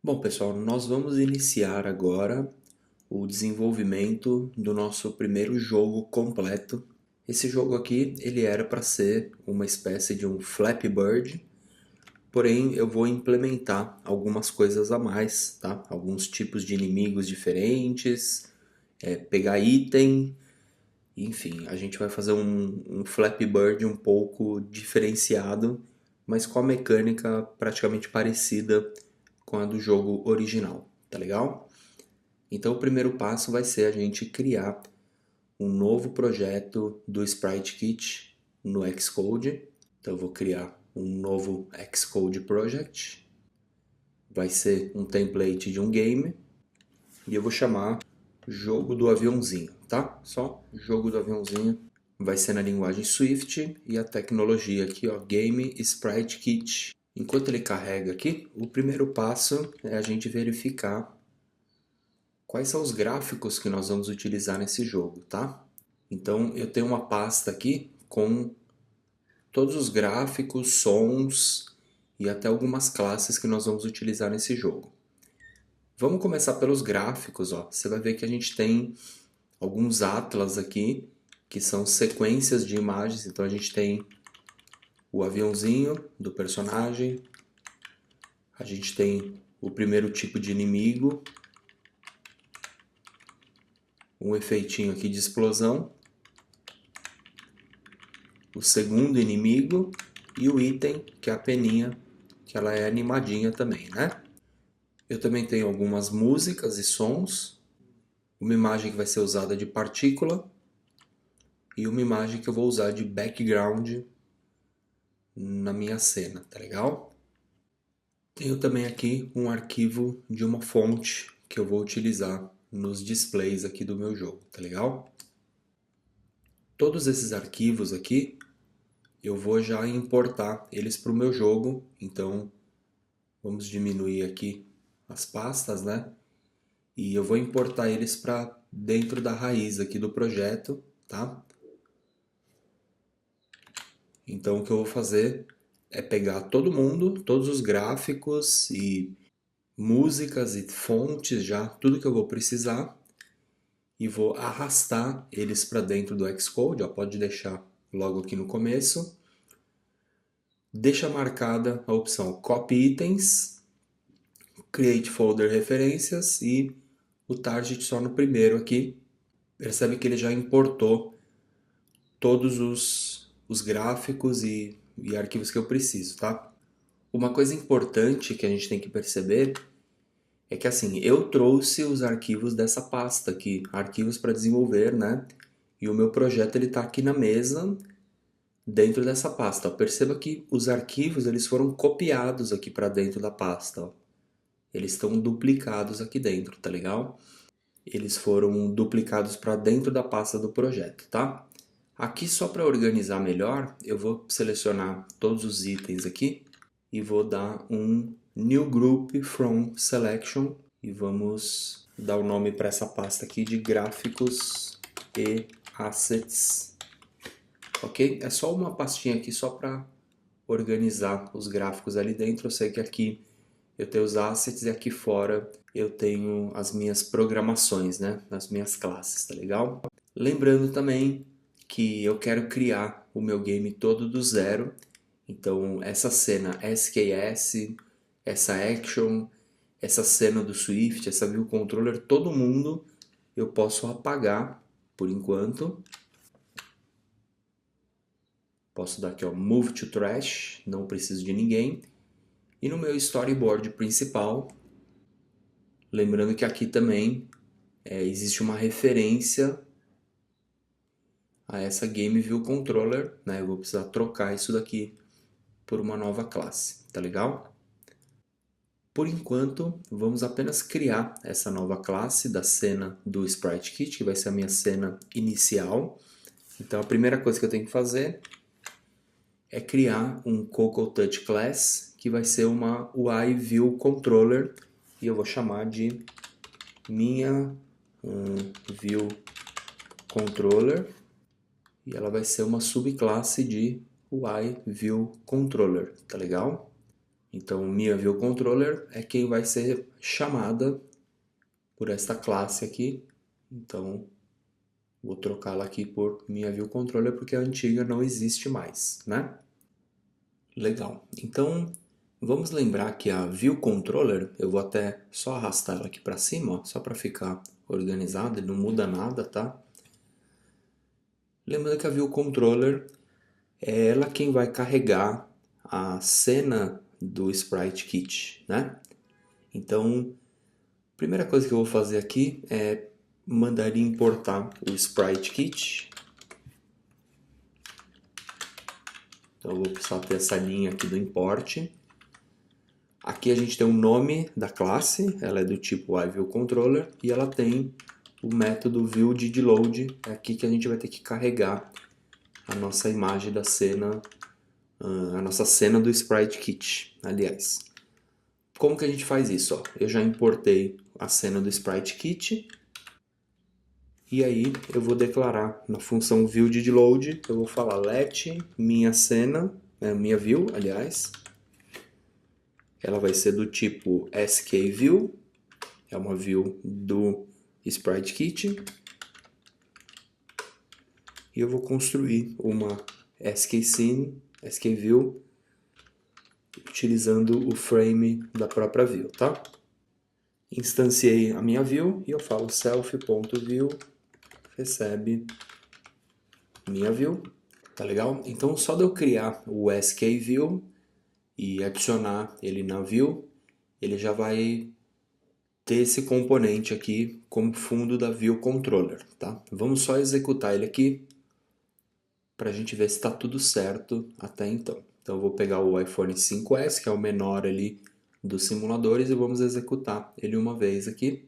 Bom, pessoal, nós vamos iniciar agora o desenvolvimento do nosso primeiro jogo completo. Esse jogo aqui, ele era para ser uma espécie de um Flappy Bird, porém eu vou implementar algumas coisas a mais, tá? Alguns tipos de inimigos diferentes, pegar item, enfim, a gente vai fazer um Flappy Bird um pouco diferenciado, mas com a mecânica praticamente parecida com a do jogo original, tá legal? Então o primeiro passo vai ser a gente criar um novo projeto do Sprite Kit no Xcode. Então eu vou criar um novo Xcode Project. Vai ser um template de um game e eu vou chamar jogo do aviãozinho, tá? Só jogo do aviãozinho. Vai ser na linguagem Swift e a tecnologia aqui, ó, Game Sprite Kit. Enquanto ele carrega aqui, o primeiro passo é a gente verificar quais são os gráficos que nós vamos utilizar nesse jogo, tá? Então eu tenho uma pasta aqui com todos os gráficos, sons e até algumas classes que nós vamos utilizar nesse jogo. Vamos começar pelos gráficos, ó. Você vai ver que a gente tem alguns atlas aqui, que são sequências de imagens. Então a gente tem o aviãozinho do personagem, a gente tem o primeiro tipo de inimigo, um efeitinho aqui de explosão, o segundo inimigo e o item, que é a peninha, que ela é animadinha também, né? Eu também tenho algumas músicas e sons, uma imagem que vai ser usada de partícula e uma imagem que eu vou usar de background na minha cena, tá legal? Tenho também aqui um arquivo de uma fonte que eu vou utilizar nos displays aqui do meu jogo, tá legal? Todos esses arquivos aqui eu vou já importar eles para o meu jogo, então vamos diminuir aqui as pastas, né? E eu vou importar eles para dentro da raiz aqui do projeto, tá? Então o que eu vou fazer é pegar todo mundo, todos os gráficos e músicas e fontes já, tudo que eu vou precisar e vou arrastar eles para dentro do Xcode, ó, pode deixar logo aqui no começo. Deixa marcada a opção Copy Itens, Create Folder Referências e o target só no primeiro aqui. Percebe que ele já importou todos os gráficos e arquivos que eu preciso, tá? Uma coisa importante que a gente tem que perceber é que assim, eu trouxe os arquivos dessa pasta aqui, arquivos para desenvolver, né? E o meu projeto ele está aqui na mesa, dentro dessa pasta. Ó. Perceba que os arquivos eles foram copiados aqui para dentro da pasta. Ó. Eles estão duplicados aqui dentro, tá legal? Eles foram duplicados para dentro da pasta do projeto, tá? Aqui só para organizar melhor, eu vou selecionar todos os itens aqui e vou dar um New Group from Selection e vamos dar o nome para essa pasta aqui de Gráficos e Assets, ok? É só uma pastinha aqui só para organizar os gráficos ali dentro. Eu sei que aqui eu tenho os assets e aqui fora eu tenho as minhas programações, né? As minhas classes, tá legal? Lembrando também que eu quero criar o meu game todo do zero. Então essa cena SKS, essa action, essa cena do Swift, essa view controller, todo mundo eu posso apagar por enquanto. Posso dar aqui ó, Move to Trash, não preciso de ninguém. E no meu storyboard principal, lembrando que aqui também existe uma referência a essa Game View Controller, né? Eu vou precisar trocar isso daqui por uma nova classe, tá legal? Por enquanto, vamos apenas criar essa nova classe da cena do Sprite Kit, que vai ser a minha cena inicial. Então a primeira coisa que eu tenho que fazer é criar um Cocoa Touch Class, que vai ser uma UI View Controller, e eu vou chamar de minha View Controller, e ela vai ser uma subclasse de UI View Controller, tá legal? Então, minha view controller é quem vai ser chamada por esta classe aqui. Então, vou trocá-la aqui por minha view controller porque a antiga não existe mais, né? Legal. Então, vamos lembrar que a view controller, eu vou até só arrastar ela aqui para cima, ó, só para ficar organizado, não muda nada, tá? Lembrando que a view controller é ela quem vai carregar a cena do Sprite Kit, né? Então, a primeira coisa que eu vou fazer aqui é mandar ele importar o Sprite Kit. Então eu vou precisar ter essa linha aqui do import. Aqui a gente tem o nome da classe, ela é do tipo iViewController e ela tem o método viewDidLoad, é aqui que a gente vai ter que carregar a nossa imagem da cena, a nossa cena do Sprite Kit, aliás. Como que a gente faz isso? Ó, eu já importei a cena do Sprite Kit e aí eu vou declarar na função viewDidLoad, eu vou falar let minha cena, minha view, aliás, ela vai ser do tipo skView, é uma view do Sprite Kit. E eu vou construir uma skScene, skView, utilizando o frame da própria view, tá? Instanciei a minha view e eu falo self.view recebe minha view, tá legal? Então só de eu criar o skView e adicionar ele na view, ele já vai ter esse componente aqui como fundo da view controller, tá? Vamos só executar ele aqui para a gente ver se está tudo certo até então. Então eu vou pegar o iPhone 5S, que é o menor ali dos simuladores, e vamos executar ele uma vez aqui.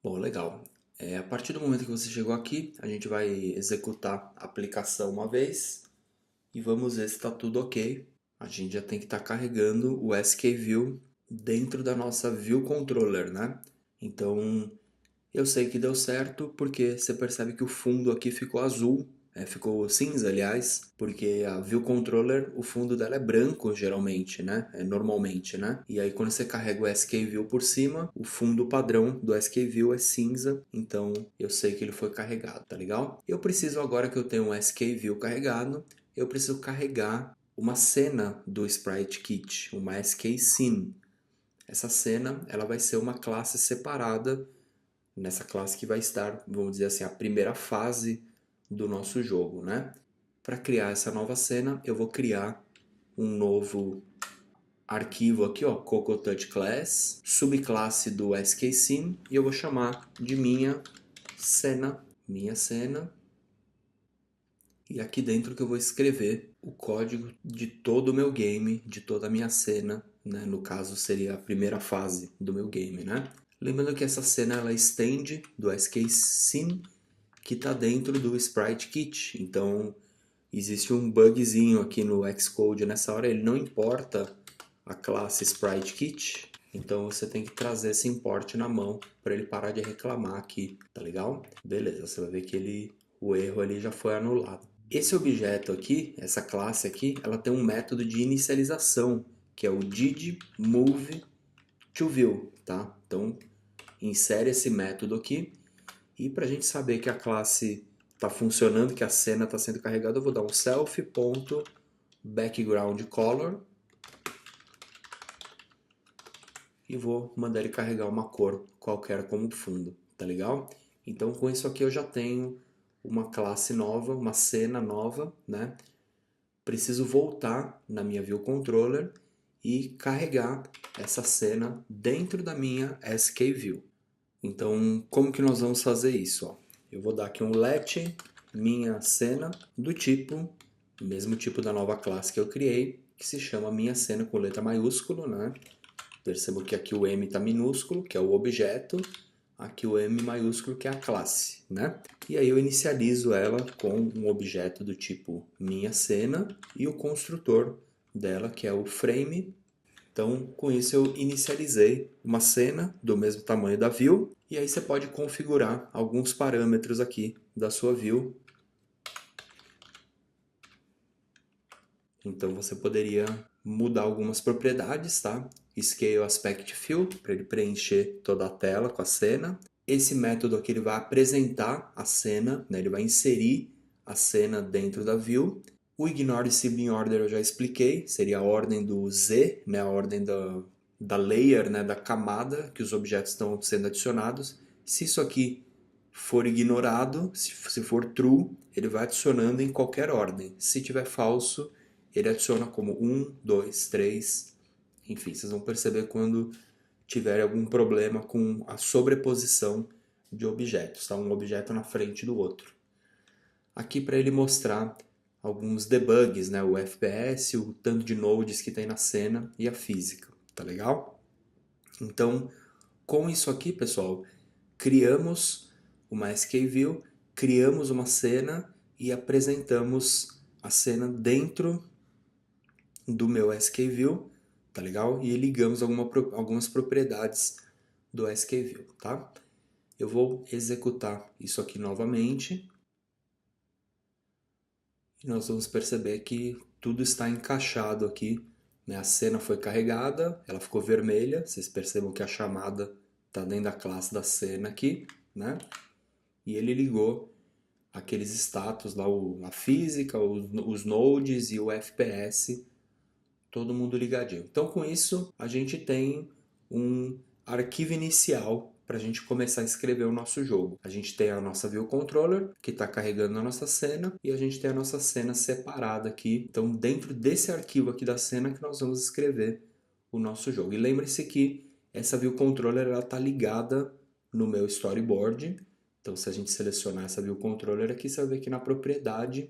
Bom, legal. A partir do momento que você chegou aqui, a gente vai executar a aplicação uma vez e vamos ver se está tudo ok. A gente já tem que estar carregando o skView dentro da nossa View Controller, né? Então, eu sei que deu certo porque você percebe que o fundo aqui ficou azul, ficou cinza, aliás, porque a View Controller, o fundo dela é branco geralmente, né? Normalmente, né? E aí quando você carrega o skView por cima, o fundo padrão do skView é cinza, então eu sei que ele foi carregado, tá legal? Eu preciso agora que eu tenho um skView carregado, eu preciso carregar uma cena do Sprite Kit, uma skScene. Essa cena, ela vai ser uma classe separada nessa classe que vai estar, vamos dizer assim, a primeira fase do nosso jogo, né? Para criar essa nova cena, eu vou criar um novo arquivo aqui, ó, CocoTouch Class, subclasse do skScene, e eu vou chamar de minha cena. E aqui dentro que eu vou escrever o código de todo o meu game, de toda a minha cena, né? No caso seria a primeira fase do meu game, né? Lembrando que essa cena ela estende do skScene que está dentro do Sprite Kit. Então existe um bugzinho aqui no Xcode nessa hora, ele não importa a classe Sprite Kit. Então você tem que trazer esse import na mão para ele parar de reclamar aqui, tá legal? Beleza, você vai ver que o erro ali já foi anulado. Esse objeto aqui, essa classe aqui, ela tem um método de inicialização, que é o didMoveToView, tá? Então insere esse método aqui e para a gente saber que a classe está funcionando, que a cena está sendo carregada, eu vou dar um self.backgroundColor e vou mandar ele carregar uma cor qualquer como fundo, tá legal? Então com isso aqui eu já tenho uma classe nova, uma cena nova, né? Preciso voltar na minha View Controller e carregar essa cena dentro da minha skView. Então, como que nós vamos fazer isso? Ó? Eu vou dar aqui um let minha cena do tipo, mesmo tipo da nova classe que eu criei, que se chama minha cena com letra maiúscula, né? Percebo que aqui o M está minúsculo, que é o objeto, aqui o M maiúsculo, que é a classe, né? E aí eu inicializo ela com um objeto do tipo minha cena e o construtor dela, que é o frame. Então, com isso eu inicializei uma cena do mesmo tamanho da view, e aí você pode configurar alguns parâmetros aqui da sua view. Então você poderia mudar algumas propriedades, tá? Scale Aspect Fill, para ele preencher toda a tela com a cena. Esse método aqui ele vai apresentar a cena, né? Ele vai inserir a cena dentro da view. O Ignore Sibling Order eu já expliquei, seria a ordem do Z, né? A ordem da layer, né? Da camada que os objetos estão sendo adicionados. Se isso aqui for ignorado, se for true, ele vai adicionando em qualquer ordem. Se tiver falso, ele adiciona como 1, 2, 3, enfim, vocês vão perceber quando tiver algum problema com a sobreposição de objetos, tá? Um objeto na frente do outro. Aqui para ele mostrar alguns debugs, né? O FPS, o tanto de nodes que tem na cena e a física, tá legal? Então, com isso aqui, pessoal, criamos uma SKView, criamos uma cena e apresentamos a cena dentro do meu SKView, tá legal? E ligamos algumas propriedades do SKView, tá? Eu vou executar isso aqui novamente e nós vamos perceber que tudo está encaixado aqui, né? A cena foi carregada, ela ficou vermelha, vocês percebam que a chamada está dentro da classe da cena aqui, né? E ele ligou aqueles status lá, a física, os nodes e o FPS, todo mundo ligadinho. Então, com isso, a gente tem um arquivo inicial para a gente começar a escrever o nosso jogo. A gente tem a nossa view controller, que está carregando a nossa cena, e a gente tem a nossa cena separada aqui. Então, dentro desse arquivo aqui da cena que nós vamos escrever o nosso jogo. E lembre-se que essa view controller está ligada no meu storyboard. Então, se a gente selecionar essa view controller aqui, você vai ver que na propriedade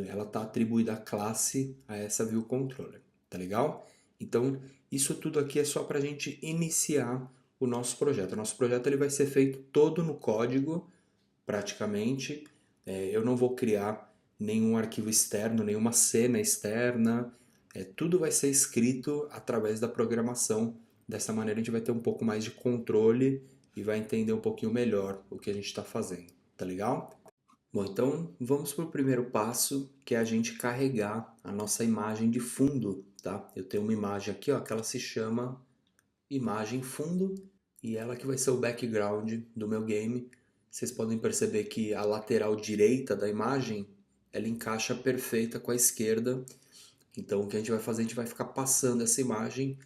ela está atribuída a classe a essa view controller, tá legal? Então, isso tudo aqui é só para a gente iniciar o nosso projeto. O nosso projeto ele vai ser feito todo no código, praticamente. Eu não vou criar nenhum arquivo externo, nenhuma cena externa. Tudo vai ser escrito através da programação. Dessa maneira a gente vai ter um pouco mais de controle e vai entender um pouquinho melhor o que a gente está fazendo, tá legal? Bom, então vamos para o primeiro passo, que é a gente carregar a nossa imagem de fundo, tá? Eu tenho uma imagem aqui, ó, que ela se chama imagem fundo e ela que vai ser o background do meu game. Vocês podem perceber que a lateral direita da imagem, ela encaixa perfeita com a esquerda. Então o que a gente vai fazer, a gente vai ficar passando essa imagem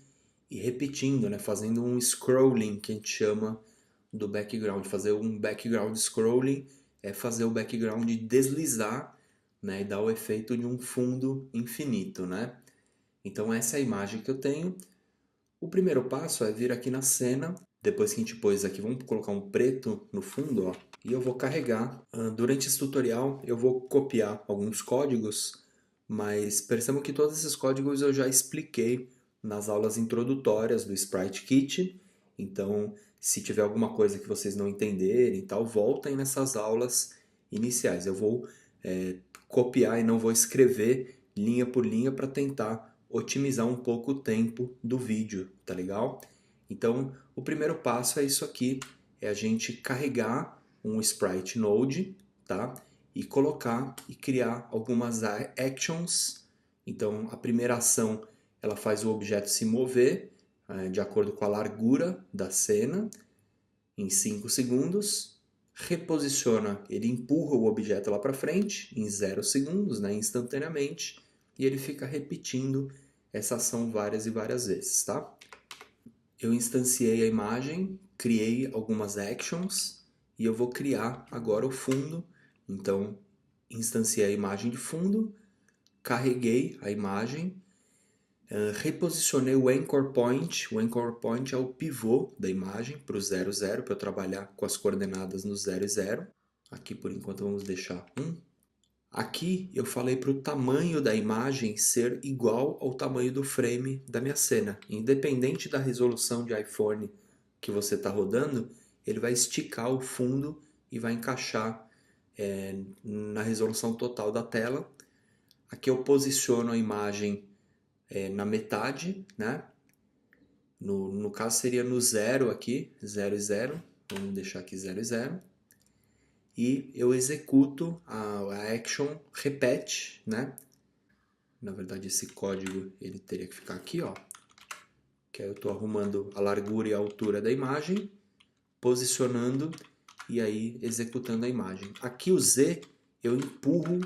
e repetindo, né? Fazendo um scrolling, que a gente chama do background. Fazer um background scrolling é fazer o background deslizar, né? E dar o efeito de um fundo infinito, né? Então essa é a imagem que eu tenho. O primeiro passo é vir aqui na cena, depois que a gente pôs aqui, vamos colocar um preto no fundo, ó, e eu vou carregar. Durante esse tutorial eu vou copiar alguns códigos, mas percebam que todos esses códigos eu já expliquei nas aulas introdutórias do Sprite Kit, então se tiver alguma coisa que vocês não entenderem e tal, voltem nessas aulas iniciais. Eu vou copiar e não vou escrever linha por linha para tentar otimizar um pouco o tempo do vídeo, tá legal? Então, o primeiro passo é isso aqui, é a gente carregar um Sprite Node, tá? E colocar e criar algumas actions. Então, a primeira ação, ela faz o objeto se mover de acordo com a largura da cena em 5 segundos, reposiciona, ele empurra o objeto lá para frente em 0 segundos, né, instantaneamente, e ele fica repetindo essa ação várias e várias vezes, tá? Eu instanciei a imagem, criei algumas actions e eu vou criar agora o fundo. Então, instanciei a imagem de fundo, carreguei a imagem, reposicionei o anchor point. O anchor point é o pivô da imagem para o 0, 0, para eu trabalhar com as coordenadas no 0 e 0. Aqui por enquanto vamos deixar 1. Aqui eu falei para o tamanho da imagem ser igual ao tamanho do frame da minha cena. Independente da resolução de iPhone que você está rodando, ele vai esticar o fundo e vai encaixar na resolução total da tela. Aqui eu posiciono a imagem na metade, né? No caso seria no 0 aqui, 0 e 0. Vamos deixar aqui 0 e 0. E eu executo a action repete, né? Na verdade, esse código ele teria que ficar aqui, ó. Que aí eu estou arrumando a largura e a altura da imagem, posicionando e aí executando a imagem. Aqui o Z, eu empurro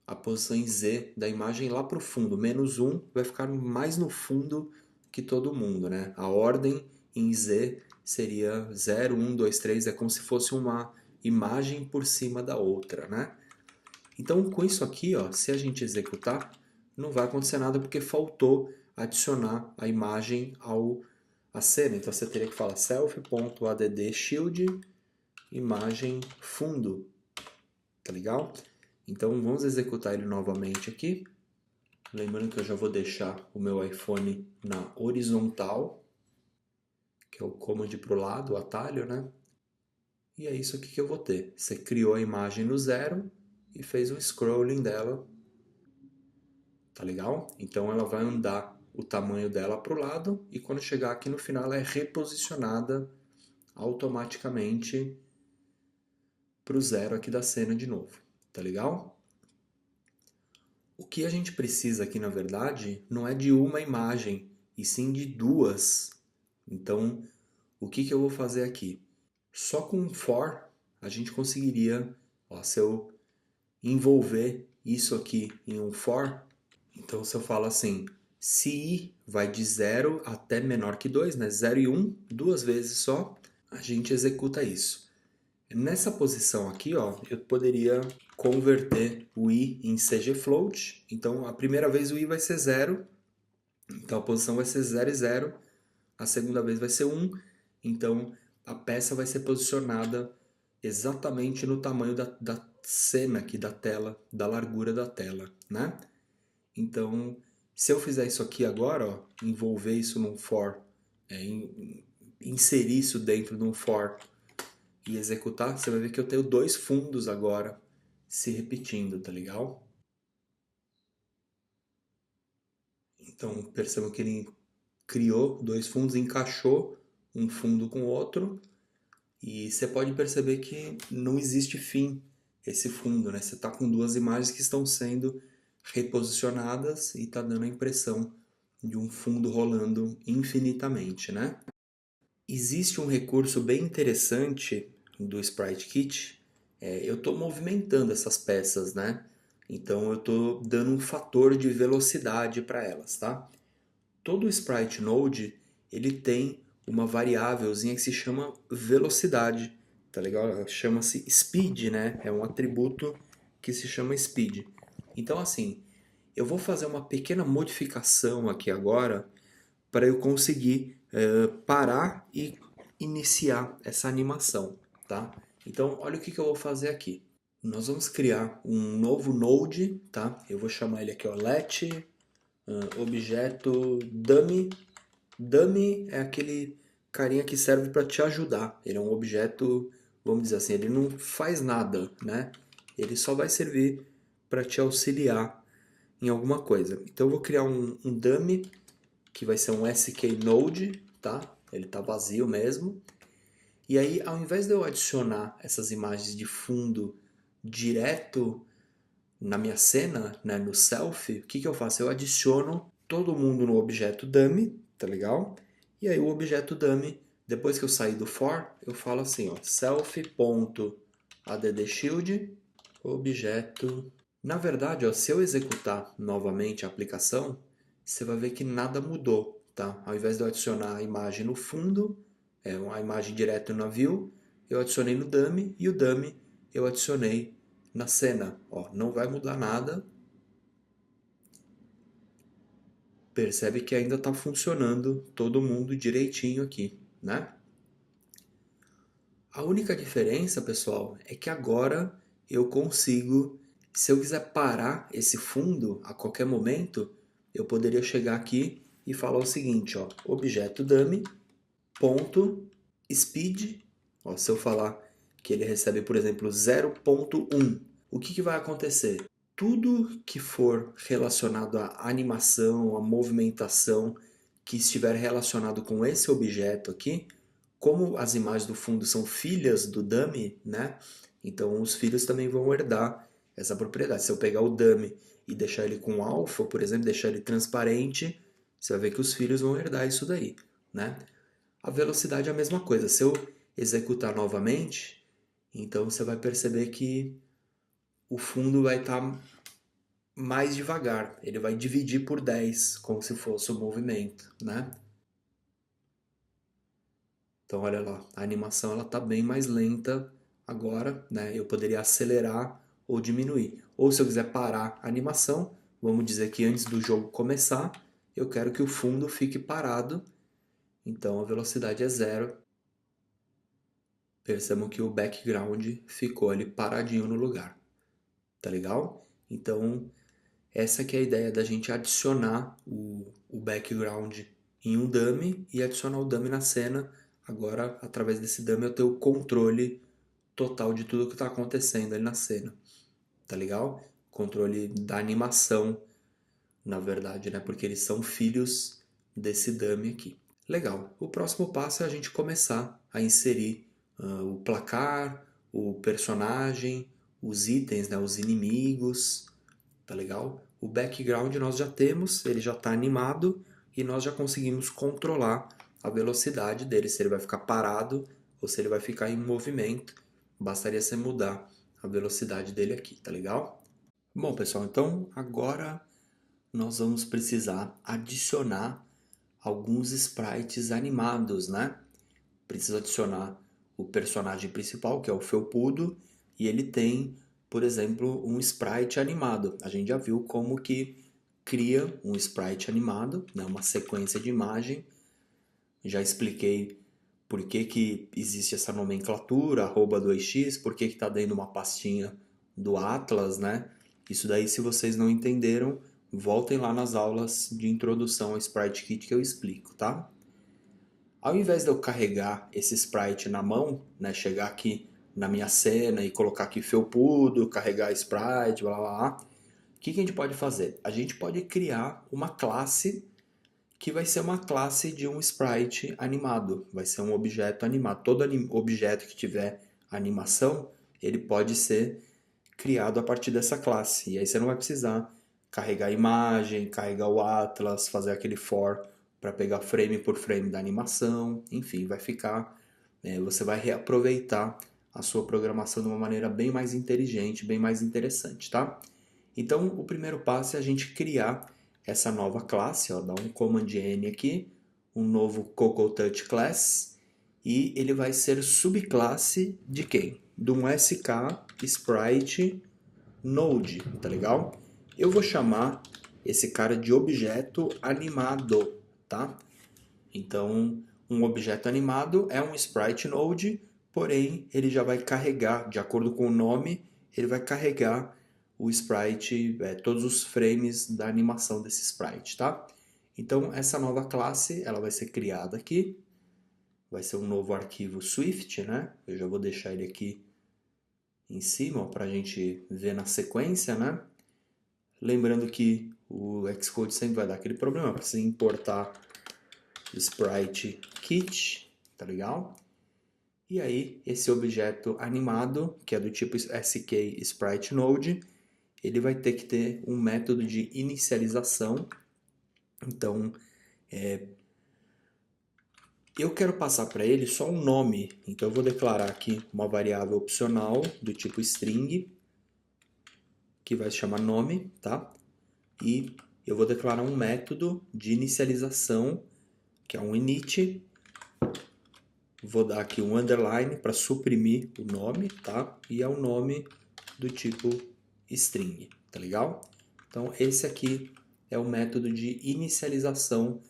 a posição em Z da imagem lá para o fundo. -1 vai ficar mais no fundo que todo mundo, né? A ordem em Z seria 0, 1, 2, 3, é como se fosse uma imagem por cima da outra, né? Então com isso aqui, ó, se a gente executar, não vai acontecer nada porque faltou adicionar a imagem à cena. Então você teria que falar self.add_shield imagem fundo, tá legal? Então vamos executar ele novamente aqui. Lembrando que eu já vou deixar o meu iPhone na horizontal, que é o command para o lado, o atalho, né? E é isso aqui que eu vou ter. Você criou a imagem no 0 e fez um scrolling dela, tá legal? Então ela vai andar o tamanho dela para o lado e quando chegar aqui no final ela é reposicionada automaticamente para o 0 aqui da cena de novo, tá legal? O que a gente precisa aqui, na verdade, não é de uma imagem, e sim de duas. Então, o que eu vou fazer aqui? Só com um for, a gente conseguiria, ó, se eu envolver isso aqui em um for, então se eu falo assim, se i vai de 0 até menor que 2, né? 0 e 1, duas vezes só, a gente executa isso. Nessa posição aqui, ó, eu poderia converter o i em CGFloat. Então, a primeira vez o i vai ser 0, então a posição vai ser 0 e 0. A segunda vez vai ser 1, então a peça vai ser posicionada exatamente no tamanho da cena aqui da tela, da largura da tela, né? Então, se eu fizer isso aqui agora, ó, envolver isso num for, inserir isso dentro de um for e executar, você vai ver que eu tenho dois fundos agora se repetindo, tá legal? Então percebam que ele criou dois fundos, encaixou um fundo com o outro e você pode perceber que não existe fim esse fundo, né? Você está com duas imagens que estão sendo reposicionadas e está dando a impressão de um fundo rolando infinitamente, né? Existe um recurso bem interessante do Sprite Kit. Eu estou movimentando essas peças, né? Então eu estou dando um fator de velocidade para elas, tá? Todo Sprite Node ele tem uma variávelzinha que se chama velocidade, tá legal? Chama-se speed, né? É um atributo que se chama speed. Então assim, eu vou fazer uma pequena modificação aqui agora para eu conseguir parar e iniciar essa animação, tá? Então, olha o que eu vou fazer aqui. Nós vamos criar um novo node, tá? Eu vou chamar ele aqui, ó, let objeto dummy. Dummy é aquele carinha que serve para te ajudar. Ele é um objeto, vamos dizer assim, ele não faz nada, né? Ele só vai servir para te auxiliar em alguma coisa. Então eu vou criar um dummy que vai ser um skNode, tá? Ele tá vazio mesmo. E aí, ao invés de eu adicionar essas imagens de fundo direto na minha cena, né, no self, o que eu faço? Eu adiciono todo mundo no objeto dummy, tá legal? E aí o objeto dummy, depois que eu sair do for, eu falo assim, ó, self.addShield objeto. Na verdade, ó, se eu executar novamente a aplicação, você vai ver que nada mudou, tá? Ao invés de eu adicionar a imagem no fundo, uma imagem direto na view, eu adicionei no dummy e o dummy eu adicionei na cena. Ó, não vai mudar nada. Percebe que ainda está funcionando todo mundo direitinho aqui, né? A única diferença, pessoal, é que agora eu consigo, se eu quiser parar esse fundo a qualquer momento, eu poderia chegar aqui e falar o seguinte, ó, objeto dummy ponto speed, ó, se eu falar que ele recebe, por exemplo, 0.1, o que vai acontecer? Tudo que for relacionado à animação, à movimentação, que estiver relacionado com esse objeto aqui, como as imagens do fundo são filhas do dummy, né? Então os filhos também vão herdar essa propriedade. Se eu pegar o dummy e deixar ele com alfa, por exemplo, deixar ele transparente, você vai ver que os filhos vão herdar isso daí, né? A velocidade é a mesma coisa. Se eu executar novamente, então você vai perceber que o fundo vai estar mais devagar. Ele vai dividir por 10, como se fosse o movimento, né? Então olha lá, a animação ela tá bem mais lenta agora, né? Eu poderia acelerar ou diminuir. Ou se eu quiser parar a animação, vamos dizer que antes do jogo começar, eu quero que o fundo fique parado. Então a velocidade é zero. Percebam que o background ficou ali paradinho no lugar. Tá legal? Então essa que é a ideia da gente adicionar o background em um dummy e adicionar o dummy na cena. Agora, através desse dummy, eu tenho o controle total de tudo que está acontecendo ali na cena. Tá legal? Controle da animação, na verdade, né? Porque eles são filhos desse dummy aqui. Legal. O próximo passo é a gente começar a inserir o placar, o personagem, os itens, né? Os inimigos. Tá legal? O background nós já temos, ele já está animado e nós já conseguimos controlar a velocidade dele, se ele vai ficar parado ou se ele vai ficar em movimento. Bastaria você mudar a velocidade dele aqui, tá legal? Bom, pessoal, então agora nós vamos precisar adicionar alguns sprites animados, né? Preciso adicionar o personagem principal, que é o Felpudo, e ele tem, por exemplo, um sprite animado. A gente já viu como que cria um sprite animado, né? Uma sequência de imagem. Já expliquei por que que existe essa nomenclatura, @2x, por que que está dentro de uma pastinha do Atlas, né? Isso daí, se vocês não entenderam, voltem lá nas aulas de introdução ao Sprite Kit que eu explico, tá? Ao invés de eu carregar esse sprite na mão, né, chegar aqui na minha cena e colocar aqui felpudo, carregar sprite, blá blá blá, o que a gente pode fazer? A gente pode criar uma classe que vai ser uma classe de um sprite animado, vai ser um objeto animado. Todo objeto que tiver animação, ele pode ser criado a partir dessa classe. E aí você não vai precisar carregar a imagem, carregar o Atlas, fazer aquele for para pegar frame por frame da animação, enfim, vai ficar, você vai reaproveitar a sua programação de uma maneira bem mais inteligente, bem mais interessante, tá? Então, o primeiro passo é a gente criar essa nova classe, ó, dá um Command N aqui, um novo CocoaTouch Class, e ele vai ser subclasse de quem? De um SK Sprite Node, tá legal? Eu vou chamar esse cara de objeto animado, tá? Então, um objeto animado é um sprite node, porém ele já vai carregar, de acordo com o nome, ele vai carregar o sprite, todos os frames da animação desse sprite, tá? Então, essa nova classe, ela vai ser criada aqui, vai ser um novo arquivo Swift, né? Eu já vou deixar ele aqui em cima para a gente ver na sequência, né? Lembrando que o Xcode sempre vai dar aquele problema, precisa importar Sprite Kit, tá legal? E aí, esse objeto animado, que é do tipo SK Sprite Node, ele vai ter que ter um método de inicialização. Então, eu quero passar para ele só um nome. Então, eu vou declarar aqui uma variável opcional do tipo string, que vai se chamar nome, tá? E eu vou declarar um método de inicialização, que é um init. Vou dar aqui um underline para suprimir o nome, tá? E é um nome do tipo string, tá legal? Então esse aqui é o método de inicialização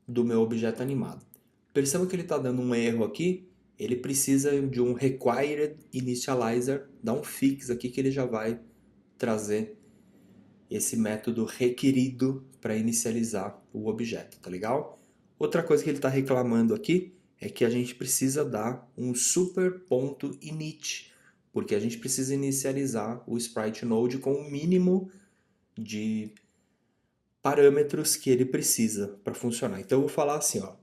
do meu objeto animado. Perceba que ele está dando um erro aqui, ele precisa de um required initializer, dá um fix aqui que ele já vai trazer esse método requerido para inicializar o objeto, tá legal? Outra coisa que ele está reclamando aqui é que a gente precisa dar um super.init, porque a gente precisa inicializar o Sprite Node com o mínimo de parâmetros que ele precisa para funcionar. Então eu vou falar assim, ó,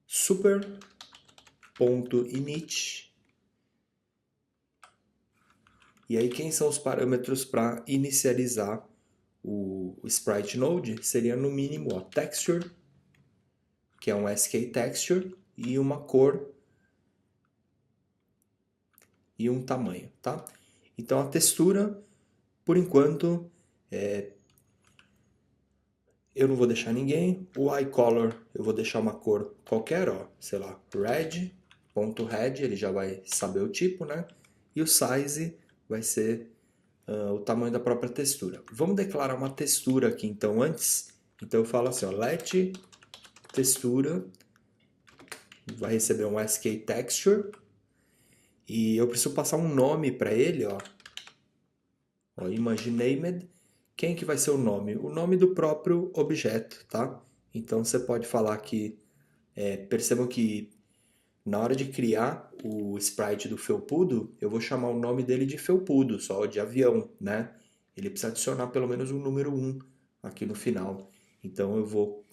super.init E aí quem são os parâmetros para inicializar o Sprite Node? Seria no mínimo ó, texture, que é um skTexture, e uma cor e um tamanho, tá? Então a textura, por enquanto, eu não vou deixar ninguém. O iColor eu vou deixar uma cor qualquer, ó, sei lá, red.red, ele já vai saber o tipo, né? E o size vai ser o tamanho da própria textura. Vamos declarar uma textura aqui então antes. Então eu falo assim, ó, let textura vai receber um skTexture e eu preciso passar um nome para ele, ó. Ó, ImageNamed. Quem que vai ser o nome? O nome do próprio objeto, tá? Então você pode falar que, percebam que na hora de criar o sprite do felpudo, eu vou chamar o nome dele de felpudo, só de avião, né? Ele precisa adicionar pelo menos um número 1 aqui no final. Então eu vou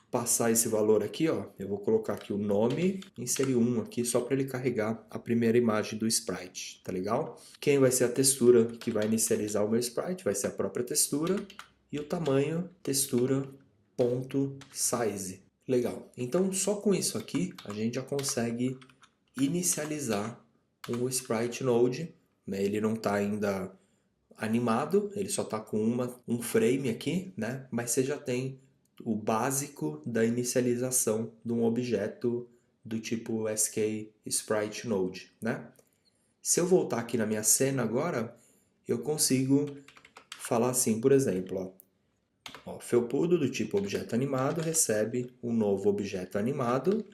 passar esse valor aqui, ó, eu vou colocar aqui o nome, inserir 1 aqui só para ele carregar a primeira imagem do sprite, tá legal? Quem vai ser a textura que vai inicializar o meu sprite? Vai ser a própria textura e o tamanho textura.size. Legal. Então só com isso aqui a gente já consegue inicializar um Sprite Node, né? Ele não está ainda animado, ele só está com um frame aqui, né? Mas você já tem o básico da inicialização de um objeto do tipo SK Sprite Node, né? Se eu voltar aqui na minha cena agora, eu consigo falar assim, por exemplo, ó, felpudo do tipo objeto animado recebe um novo objeto animado.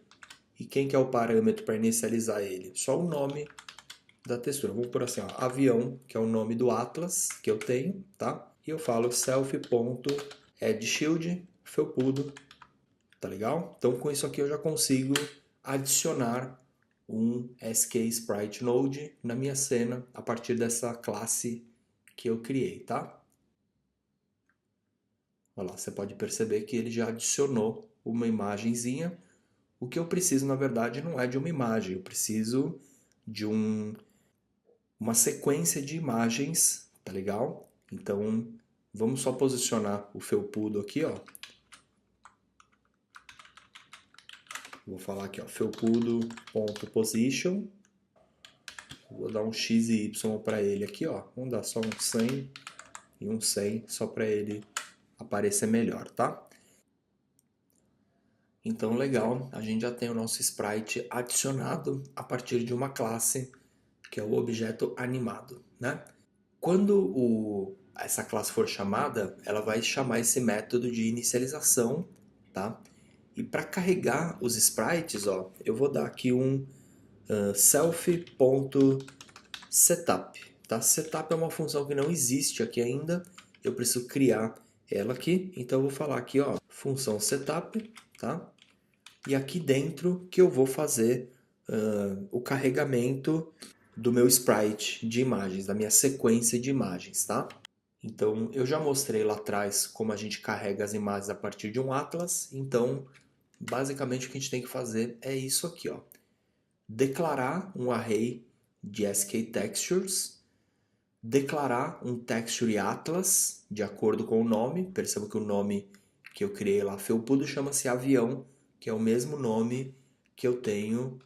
E quem que é o parâmetro para inicializar ele? Só o nome da textura. Vamos por assim, ó, avião, que é o nome do Atlas que eu tenho, tá? E eu falo self.addShield, felpudo, tá legal? Então com isso aqui eu já consigo adicionar um SK Sprite Node na minha cena a partir dessa classe que eu criei, tá? Olha lá, você pode perceber que ele já adicionou uma imagenzinha. O que eu preciso, na verdade, não é de uma imagem, eu preciso de uma sequência de imagens, tá legal? Então, vamos só posicionar o felpudo aqui, ó. Vou falar aqui, ó, felpudo.position. Vou dar um x e y para ele aqui, ó. Vamos dar só um 100 e um 100, só para ele aparecer melhor, tá? Então, legal, a gente já tem o nosso sprite adicionado a partir de uma classe que é o objeto animado, né? Quando essa classe for chamada, ela vai chamar esse método de inicialização, tá? E para carregar os sprites, ó, eu vou dar aqui um self.setup, tá? Setup é uma função que não existe aqui ainda, eu preciso criar ela aqui, então eu vou falar aqui, ó, função setup, tá? E aqui dentro que eu vou fazer o carregamento do meu sprite de imagens, da minha sequência de imagens, tá? Então, eu já mostrei lá atrás como a gente carrega as imagens a partir de um atlas, então, basicamente o que a gente tem que fazer é isso aqui, ó. Declarar um array de skTextures, declarar um texture atlas de acordo com o nome, perceba que o nome que eu criei lá, felpudo, chama-se avião, que é o mesmo nome que eu tenho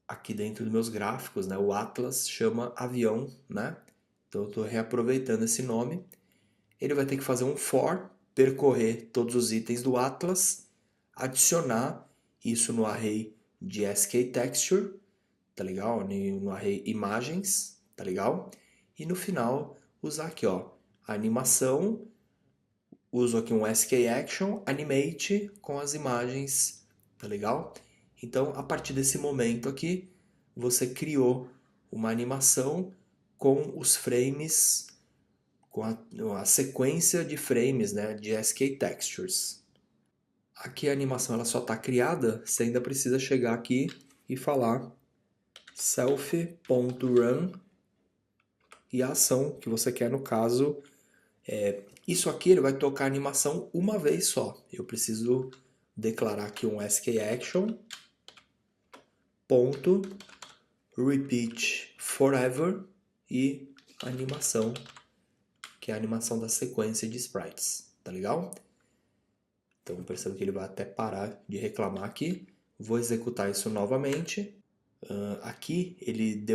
aqui dentro dos meus gráficos, né? O Atlas chama avião, né? Então eu estou reaproveitando esse nome. Ele vai ter que fazer um for, percorrer todos os itens do Atlas, adicionar isso no array de skTexture, tá legal? No array imagens, tá legal? E no final usar aqui, ó, a animação, uso aqui um skAction, animate com as imagens, tá legal? Então, a partir desse momento aqui, você criou uma animação com os frames, com a sequência de frames, né, de skTextures. Aqui a animação ela só está criada, você ainda precisa chegar aqui e falar self.run e a ação que você quer no caso. Isso aqui ele vai tocar a animação uma vez só. Eu preciso declarar aqui um skAction ponto repeat forever e animação, que é a animação da sequência de sprites, tá legal? Então perceba que ele vai até parar de reclamar aqui. Vou executar isso novamente. Aqui ele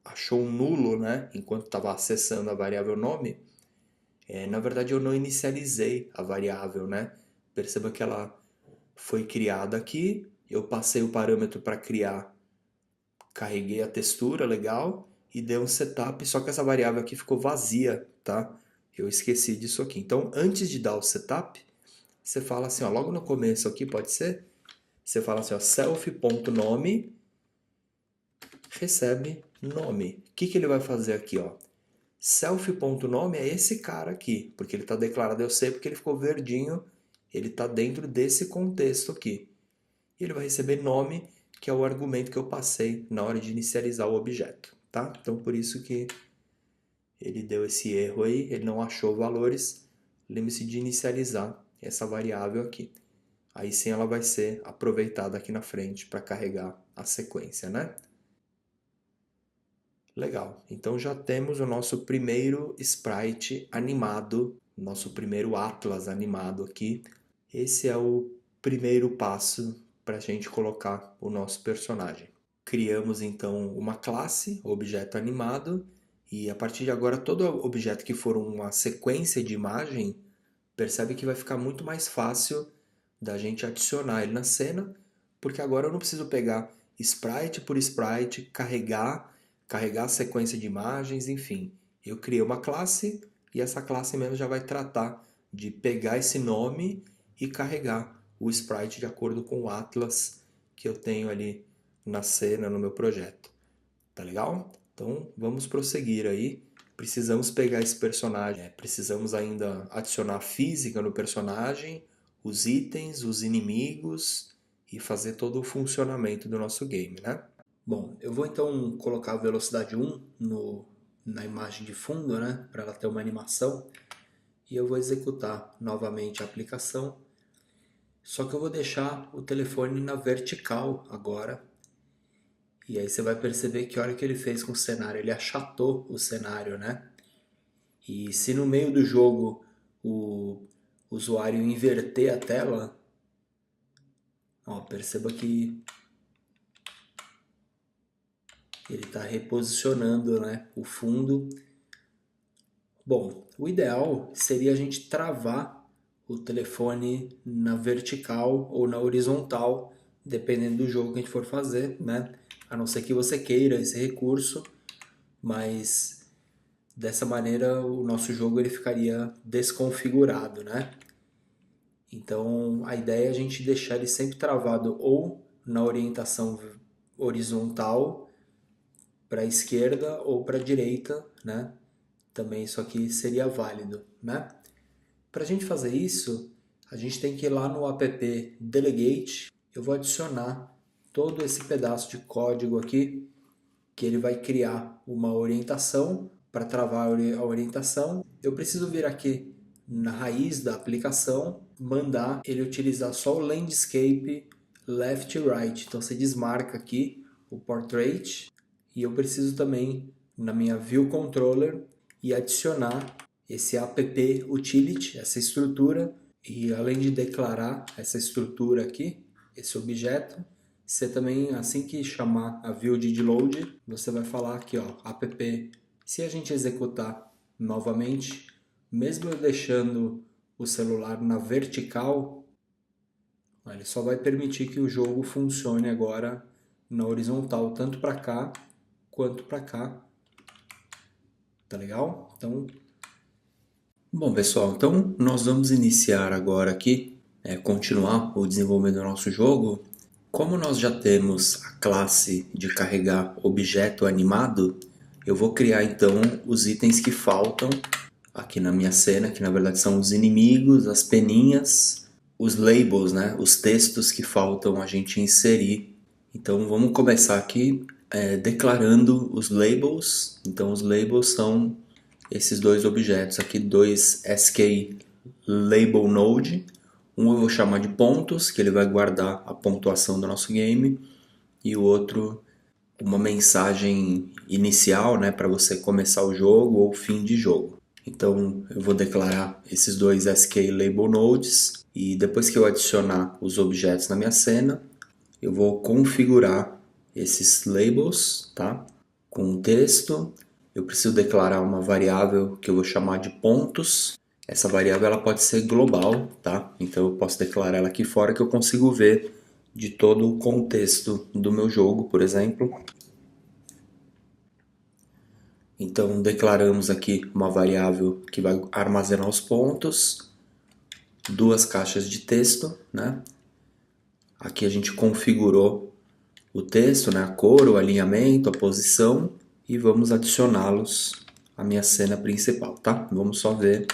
achou um nulo, né? Enquanto estava acessando a variável nome. Na verdade eu não inicializei a variável, né? Perceba que ela foi criada aqui. Eu passei o parâmetro para criar, carreguei a textura, legal, e dei um setup, só que essa variável aqui ficou vazia, tá? Eu esqueci disso aqui. Então, antes de dar o setup, você fala assim, ó, logo no começo aqui, pode ser? Você fala assim, ó, self.nome recebe nome. O que que ele vai fazer aqui, ó? Self.nome é esse cara aqui, porque ele está declarado, eu sei porque ele ficou verdinho, ele está dentro desse contexto aqui. E ele vai receber nome, que é o argumento que eu passei na hora de inicializar o objeto, tá? Então por isso que ele deu esse erro aí, ele não achou valores. Lembre-se de inicializar essa variável aqui. Aí sim ela vai ser aproveitada aqui na frente para carregar a sequência, né? Legal, então já temos o nosso primeiro sprite animado, nosso primeiro atlas animado aqui. Esse é o primeiro passo para a gente colocar o nosso personagem. Criamos então uma classe, objeto animado, e a partir de agora todo objeto que for uma sequência de imagem, percebe que vai ficar muito mais fácil da gente adicionar ele na cena, porque agora eu não preciso pegar sprite por sprite, carregar a sequência de imagens, enfim. Eu criei uma classe e essa classe mesmo já vai tratar de pegar esse nome e carregar o sprite de acordo com o atlas que eu tenho ali na cena, no meu projeto. Tá legal? Então vamos prosseguir aí. Precisamos pegar esse personagem, precisamos ainda adicionar física no personagem, os itens, os inimigos e fazer todo o funcionamento do nosso game, né? Bom, eu vou então colocar a velocidade 1 na imagem de fundo, né, para ela ter uma animação, e eu vou executar novamente a aplicação, só que eu vou deixar o telefone na vertical agora, e aí você vai perceber que a hora que ele fez com o cenário, ele achatou o cenário, né? E se no meio do jogo o usuário inverter a tela, ó, perceba que ele está reposicionando, né, o fundo. Bom, o ideal seria a gente travar o telefone na vertical ou na horizontal, dependendo do jogo que a gente for fazer, né? A não ser que você queira esse recurso, mas dessa maneira o nosso jogo ele ficaria desconfigurado, né? Então a ideia é a gente deixar ele sempre travado ou na orientação horizontal para a esquerda ou para a direita, né? Também isso aqui seria válido, né? Para a gente fazer isso, a gente tem que ir lá no app Delegate. Eu vou adicionar todo esse pedaço de código aqui, que ele vai criar uma orientação para travar a orientação. Eu preciso vir aqui na raiz da aplicação, mandar ele utilizar só o landscape left e right. Então você desmarca aqui o portrait e eu preciso também na minha view controller e adicionar esse app utility, essa estrutura, e além de declarar essa estrutura aqui, esse objeto, você também, assim que chamar a view de load, você vai falar aqui, ó, app. Se a gente executar novamente, mesmo eu deixando o celular na vertical, ele só vai permitir que o jogo funcione agora na horizontal, tanto para cá quanto para cá. Tá legal? Então, bom pessoal, então nós vamos iniciar agora aqui, continuar o desenvolvimento do nosso jogo. Como nós já temos a classe de carregar objeto animado, eu vou criar então os itens que faltam aqui na minha cena, que na verdade são os inimigos, as peninhas, os labels, né? Os textos que faltam a gente inserir. Então vamos começar aqui declarando os labels. Então os labels são esses dois objetos aqui, dois SK Label Node. Um eu vou chamar de pontos, que ele vai guardar a pontuação do nosso game, e o outro uma mensagem inicial, né, para você começar o jogo ou fim de jogo. Então eu vou declarar esses dois SK Label Nodes e depois que eu adicionar os objetos na minha cena, eu vou configurar esses labels, tá? Com um texto. Eu preciso declarar uma variável que eu vou chamar de pontos. Essa variável ela pode ser global, tá? Então eu posso declarar ela aqui fora que eu consigo ver de todo o contexto do meu jogo, por exemplo. Então declaramos aqui uma variável que vai armazenar os pontos, duas caixas de texto, né? Aqui a gente configurou o texto, né? A cor, o alinhamento, a posição e vamos adicioná-los à minha cena principal, tá? Vamos só ver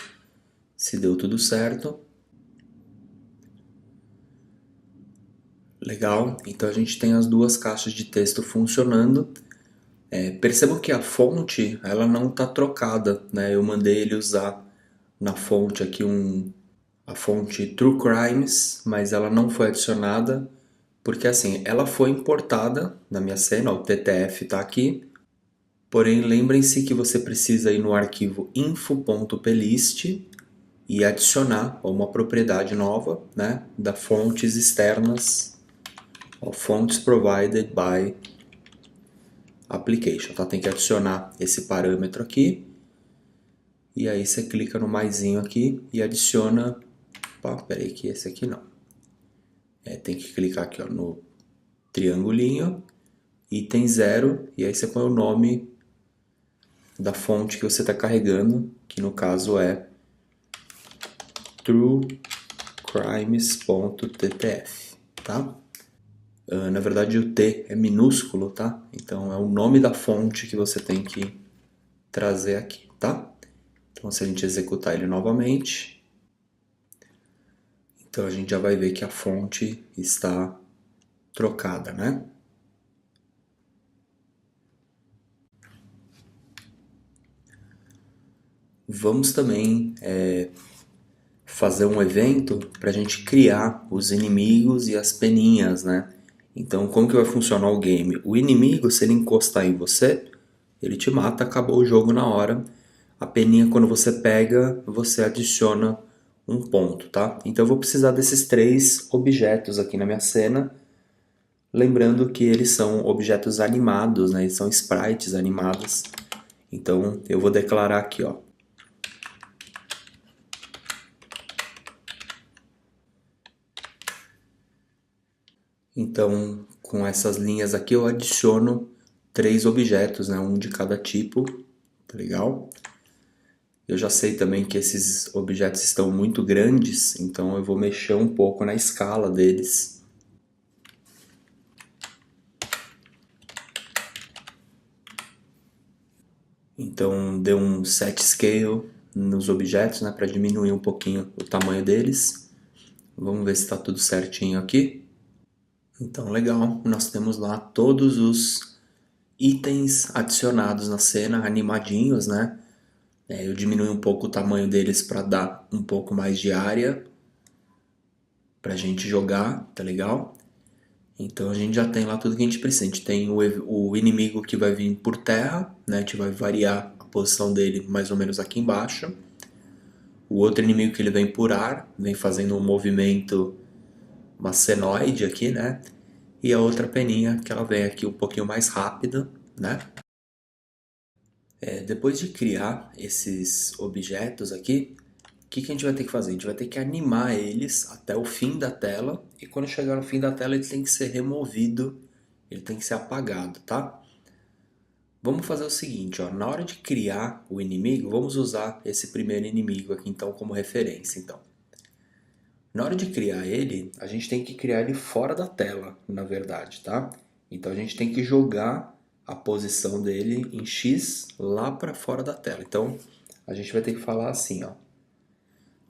se deu tudo certo. Legal, então a gente tem as duas caixas de texto funcionando. Percebam que a fonte ela não está trocada, né? Eu mandei ele usar na fonte aqui a fonte True Crimes, mas ela não foi adicionada porque assim ela foi importada na minha cena, o TTF está aqui. Porém, lembrem-se que você precisa ir no arquivo info.plist e adicionar uma propriedade nova, né, da fontes externas, fonts provided by application, tá? Tem que adicionar esse parâmetro aqui e aí você clica no maisinho aqui e adiciona, opa, peraí que esse aqui não, tem que clicar aqui ó, no triangulinho, item 0 e aí você põe o nome da fonte que você está carregando, que no caso é truecrimes.ttf, tá? Na verdade o T é minúsculo, tá? Então é o nome da fonte que você tem que trazer aqui, tá? Então se a gente executar ele novamente, então a gente já vai ver que a fonte está trocada, né? Vamos também fazer um evento para a gente criar os inimigos e as peninhas, né? Então, como que vai funcionar o game? O inimigo, se ele encostar em você, ele te mata, acabou o jogo na hora. A peninha, quando você pega, você adiciona um ponto, tá? Então eu vou precisar desses três objetos aqui na minha cena. Lembrando que eles são objetos animados, né? Eles são sprites animados. Então eu vou declarar aqui, ó. Então, com essas linhas aqui eu adiciono três objetos, né? Um de cada tipo, tá legal? Eu já sei também que esses objetos estão muito grandes, então eu vou mexer um pouco na escala deles. Então deu um set scale nos objetos, né, para diminuir um pouquinho o tamanho deles. Vamos ver se está tudo certinho aqui. Então legal, nós temos lá todos os itens adicionados na cena, animadinhos, né? Eu diminui um pouco o tamanho deles para dar um pouco mais de área pra gente jogar, tá legal? Então a gente já tem lá tudo que a gente precisa. A gente tem o inimigo que vai vir por terra, né? A gente vai variar a posição dele mais ou menos aqui embaixo. O outro inimigo que ele vem por ar, vem fazendo um movimento, uma senoide aqui, né? E a outra peninha que ela vem aqui um pouquinho mais rápida, né? Depois de criar esses objetos aqui, o que a gente vai ter que fazer? A gente vai ter que animar eles até o fim da tela e quando chegar no fim da tela ele tem que ser removido, ele tem que ser apagado, tá? Vamos fazer o seguinte, ó, na hora de criar o inimigo, vamos usar esse primeiro inimigo aqui então como referência. Então, na hora de criar ele, a gente tem que criar ele fora da tela, na verdade, tá? Então a gente tem que jogar a posição dele em X lá para fora da tela. Então a gente vai ter que falar assim, ó.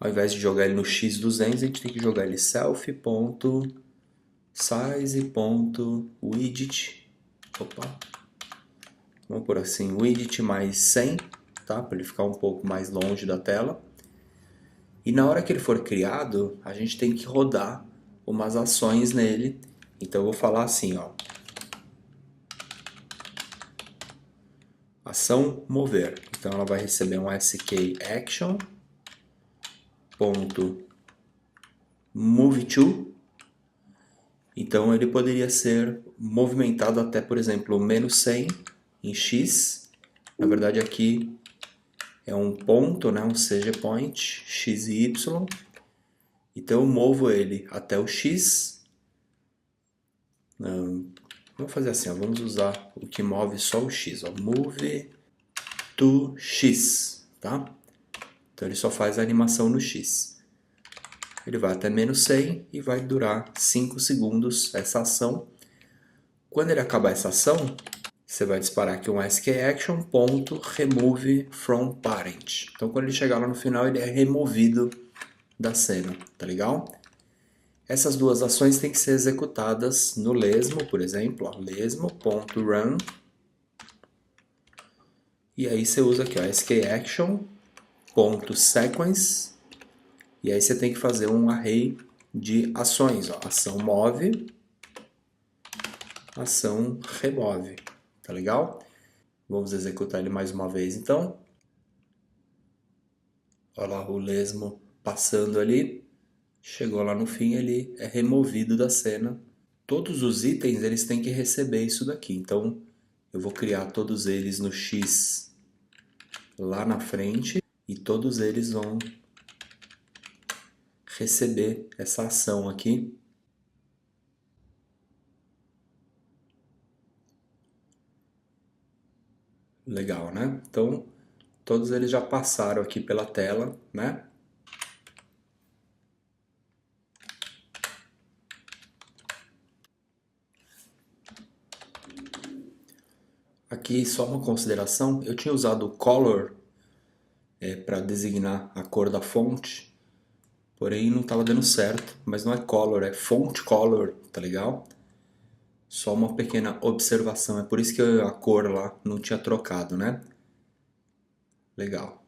Ao invés de jogar ele no x200, a gente tem que jogar ele self.size.widget. Opa. Vamos por assim, widget mais 100, tá? Para ele ficar um pouco mais longe da tela. E na hora que ele for criado, a gente tem que rodar umas ações nele. Então eu vou falar assim, ó. ação mover. Então ela vai receber um skAction.moveTo. Então ele poderia ser movimentado até, por exemplo, menos 100 em x. Na verdade aqui é um ponto, né, um CG point, x e y. Então eu movo ele até o x. Vamos fazer assim, ó, vamos usar o que move só o x, ó, move to x, tá? Então ele só faz a animação no x. Ele vai até menos 100 e vai durar 5 segundos essa ação. Quando ele acabar essa ação, você vai disparar aqui um skAction.remove from parent. Então quando ele chegar lá no final, ele é removido da cena, tá legal? Essas duas ações têm que ser executadas no lesmo, por exemplo, lesmo.run. E aí você usa aqui, ó, skAction.sequence. E aí você tem que fazer um array de ações, ó, ação move, ação remove, tá legal? Vamos executar ele mais uma vez então. Olha lá o lesmo passando ali, chegou lá no fim, ele é removido da cena. Todos os itens eles têm que receber isso daqui, então eu vou criar todos eles no X lá na frente e todos eles vão receber essa ação aqui. Legal, né? Então, todos eles já passaram aqui pela tela, né? Aqui só uma consideração, eu tinha usado o color para designar a cor da fonte, porém não estava dando certo, mas não é color, é font color, tá legal? Só uma pequena observação, é por isso que a cor lá não tinha trocado, né? Legal.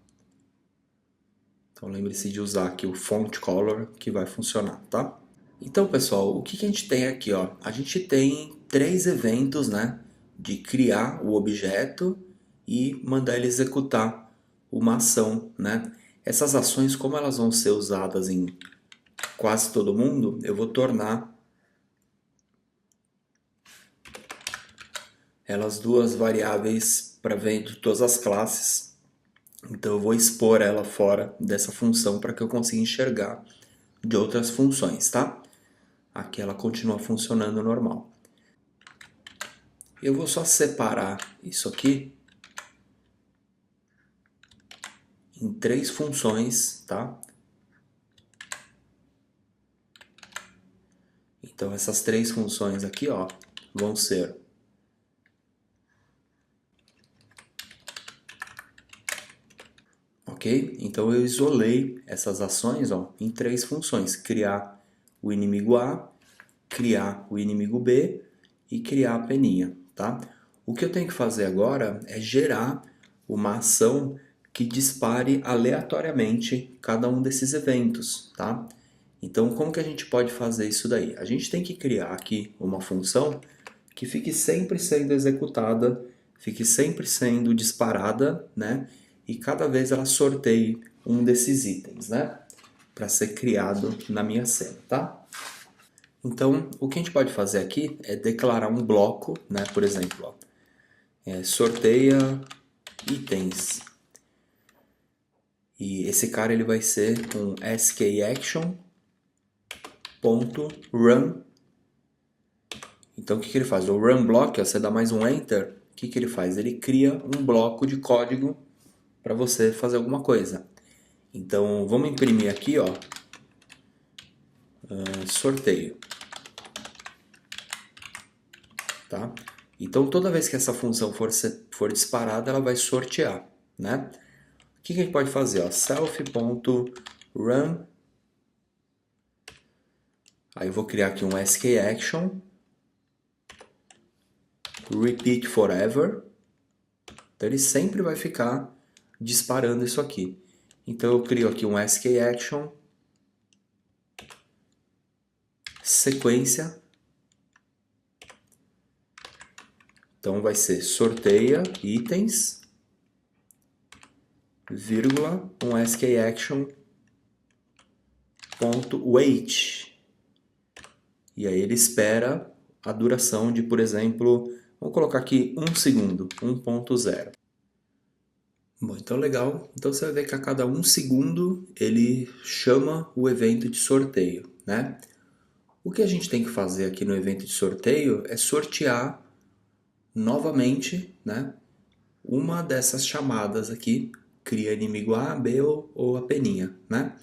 Então lembre-se de usar aqui o font color que vai funcionar, tá? Então, pessoal, o que que a gente tem aqui, ó? A gente tem 3 eventos, né? De criar o objeto e mandar ele executar uma ação, né? Essas ações, como elas vão ser usadas em quase todo mundo, eu vou tornar elas duas variáveis para ver de todas as classes. Então eu vou expor ela fora dessa função para que eu consiga enxergar de outras funções, tá? Aqui ela continua funcionando normal. Eu vou só separar isso aqui em 3 funções, tá? Então essas 3 funções aqui, ó, vão ser ok? Então eu isolei essas ações, ó, em 3 funções: criar o inimigo A, criar o inimigo B e criar a peninha, tá? O que eu tenho que fazer agora é gerar uma ação que dispare aleatoriamente cada um desses eventos, tá? Então, como que a gente pode fazer isso daí? A gente tem que criar aqui uma função que fique sempre sendo executada, fique sempre sendo disparada, né? E cada vez ela sorteie um desses itens, né? Para ser criado na minha cena, tá? Então, o que a gente pode fazer aqui é declarar um bloco, né? Por exemplo, ó, sorteia itens. E esse cara ele vai ser um skAction.run. Então, o que que ele faz? O run block, ó, você dá mais um enter, o que que ele faz? Ele cria um bloco de código para você fazer alguma coisa. Então, vamos imprimir aqui, ó, sorteio. Tá? Então, toda vez que essa função for disparada, ela vai sortear, né? O que a gente pode fazer? Ó, self.run. Aí eu vou criar aqui um skAction. Repeat forever. Então ele sempre vai ficar disparando isso aqui. Então eu crio aqui um skAction. Sequência. Então vai ser sorteia itens. vírgula, um skaction.wait. E aí ele espera a duração de, por exemplo, vamos colocar aqui 1 segundo, 1.0. Bom, então legal. Então você vai ver que a cada 1 segundo ele chama o evento de sorteio, né? O que a gente tem que fazer aqui no evento de sorteio é sortear novamente, né, uma dessas chamadas aqui, cria inimigo A, B ou a peninha, né?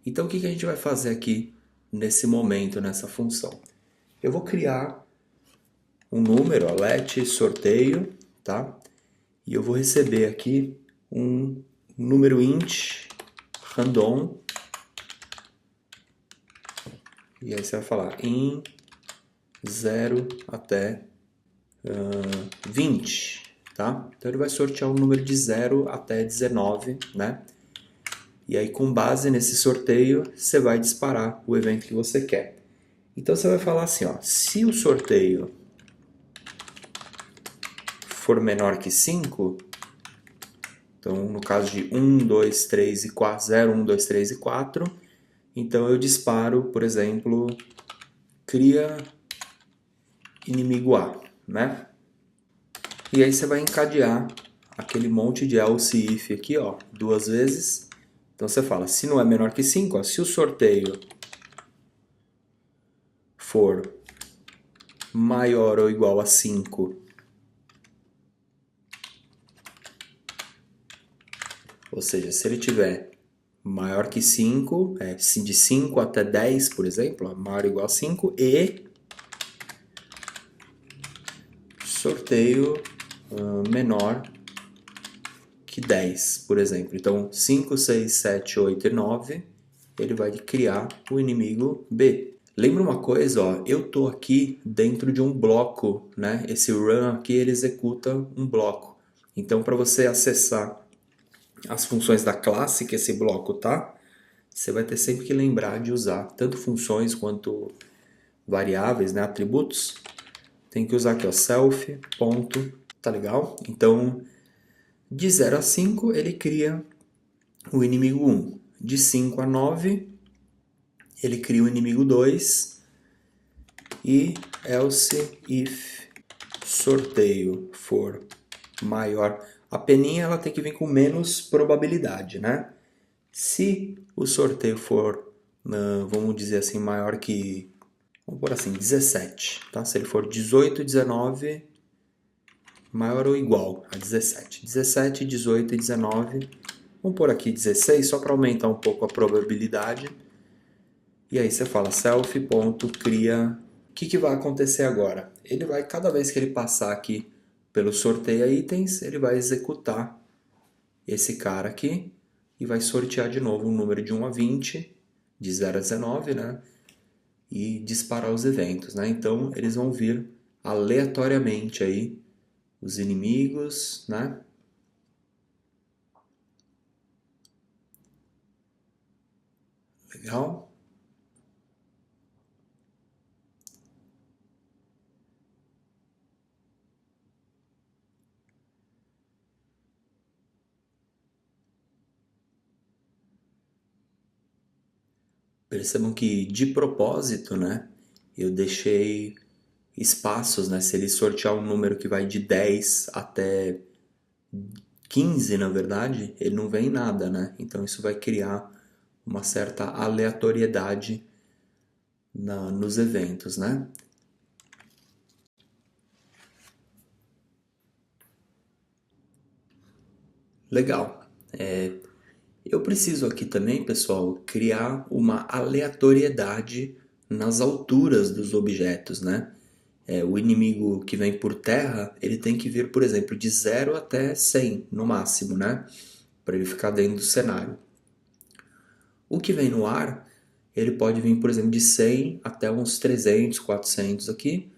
Então o que a gente vai fazer aqui nesse momento, nessa função? Eu vou criar um número, let sorteio, tá? E eu vou receber aqui um número int random. E aí você vai falar em 0 até 20, tá? Então ele vai sortear um número de 0 até 19, né? E aí com base nesse sorteio, você vai disparar o evento que você quer. Então você vai falar assim, ó, se o sorteio for menor que 5, então no caso de 1, 2, 3 e 4, 0, 1, 2, 3 e 4, então eu disparo, por exemplo, cria inimigo A, né? E aí você vai encadear aquele monte de else if aqui, ó, 2 vezes. Então você fala, se não é menor que 5, ó, se o sorteio for maior ou igual a 5, ou seja, se ele tiver maior que 5, de 5 até 10, por exemplo, ó, maior ou igual a 5, e sorteio menor que 10, por exemplo. Então, 5, 6, 7, 8 e 9, ele vai criar o inimigo B. Lembra uma coisa, ó, eu tô aqui dentro de um bloco, né? Esse run aqui ele executa um bloco. Então, para você acessar as funções da classe que esse bloco tá, você vai ter sempre que lembrar de usar tanto funções quanto variáveis, né? Atributos. Tem que usar aqui, ó, self, ponto, tá legal? Então, de 0 a 5 ele cria o inimigo 1. De 5 a 9 ele cria o inimigo 2. E else if sorteio for maior. A peninha ela tem que vir com menos probabilidade, né? Se o sorteio for, vamos dizer assim, maior que, vamos por assim, 17, tá? Se ele for 18, 19, maior ou igual a 17. 17, 18 e 19, vamos por aqui 16, só para aumentar um pouco a probabilidade. E aí você fala self.cria. O que vai acontecer agora? Ele vai, cada vez que ele passar aqui pelo sorteio itens, ele vai executar esse cara aqui e vai sortear de novo um número de 1 a 20, de 0 a 19, né? E disparar os eventos, né? Então eles vão vir aleatoriamente aí os inimigos, né? Legal? Percebam que de propósito, né? Eu deixei espaços, né? Se ele sortear um número que vai de 10 até 15, na verdade, ele não vem nada, né? Então isso vai criar uma certa aleatoriedade nos eventos, né? Legal. Eu preciso aqui também, pessoal, criar uma aleatoriedade nas alturas dos objetos, né? O inimigo que vem por terra, ele tem que vir, por exemplo, de 0 até 100 no máximo, né? Para ele ficar dentro do cenário. O que vem no ar, ele pode vir, por exemplo, de 100 até uns 300, 400 aqui,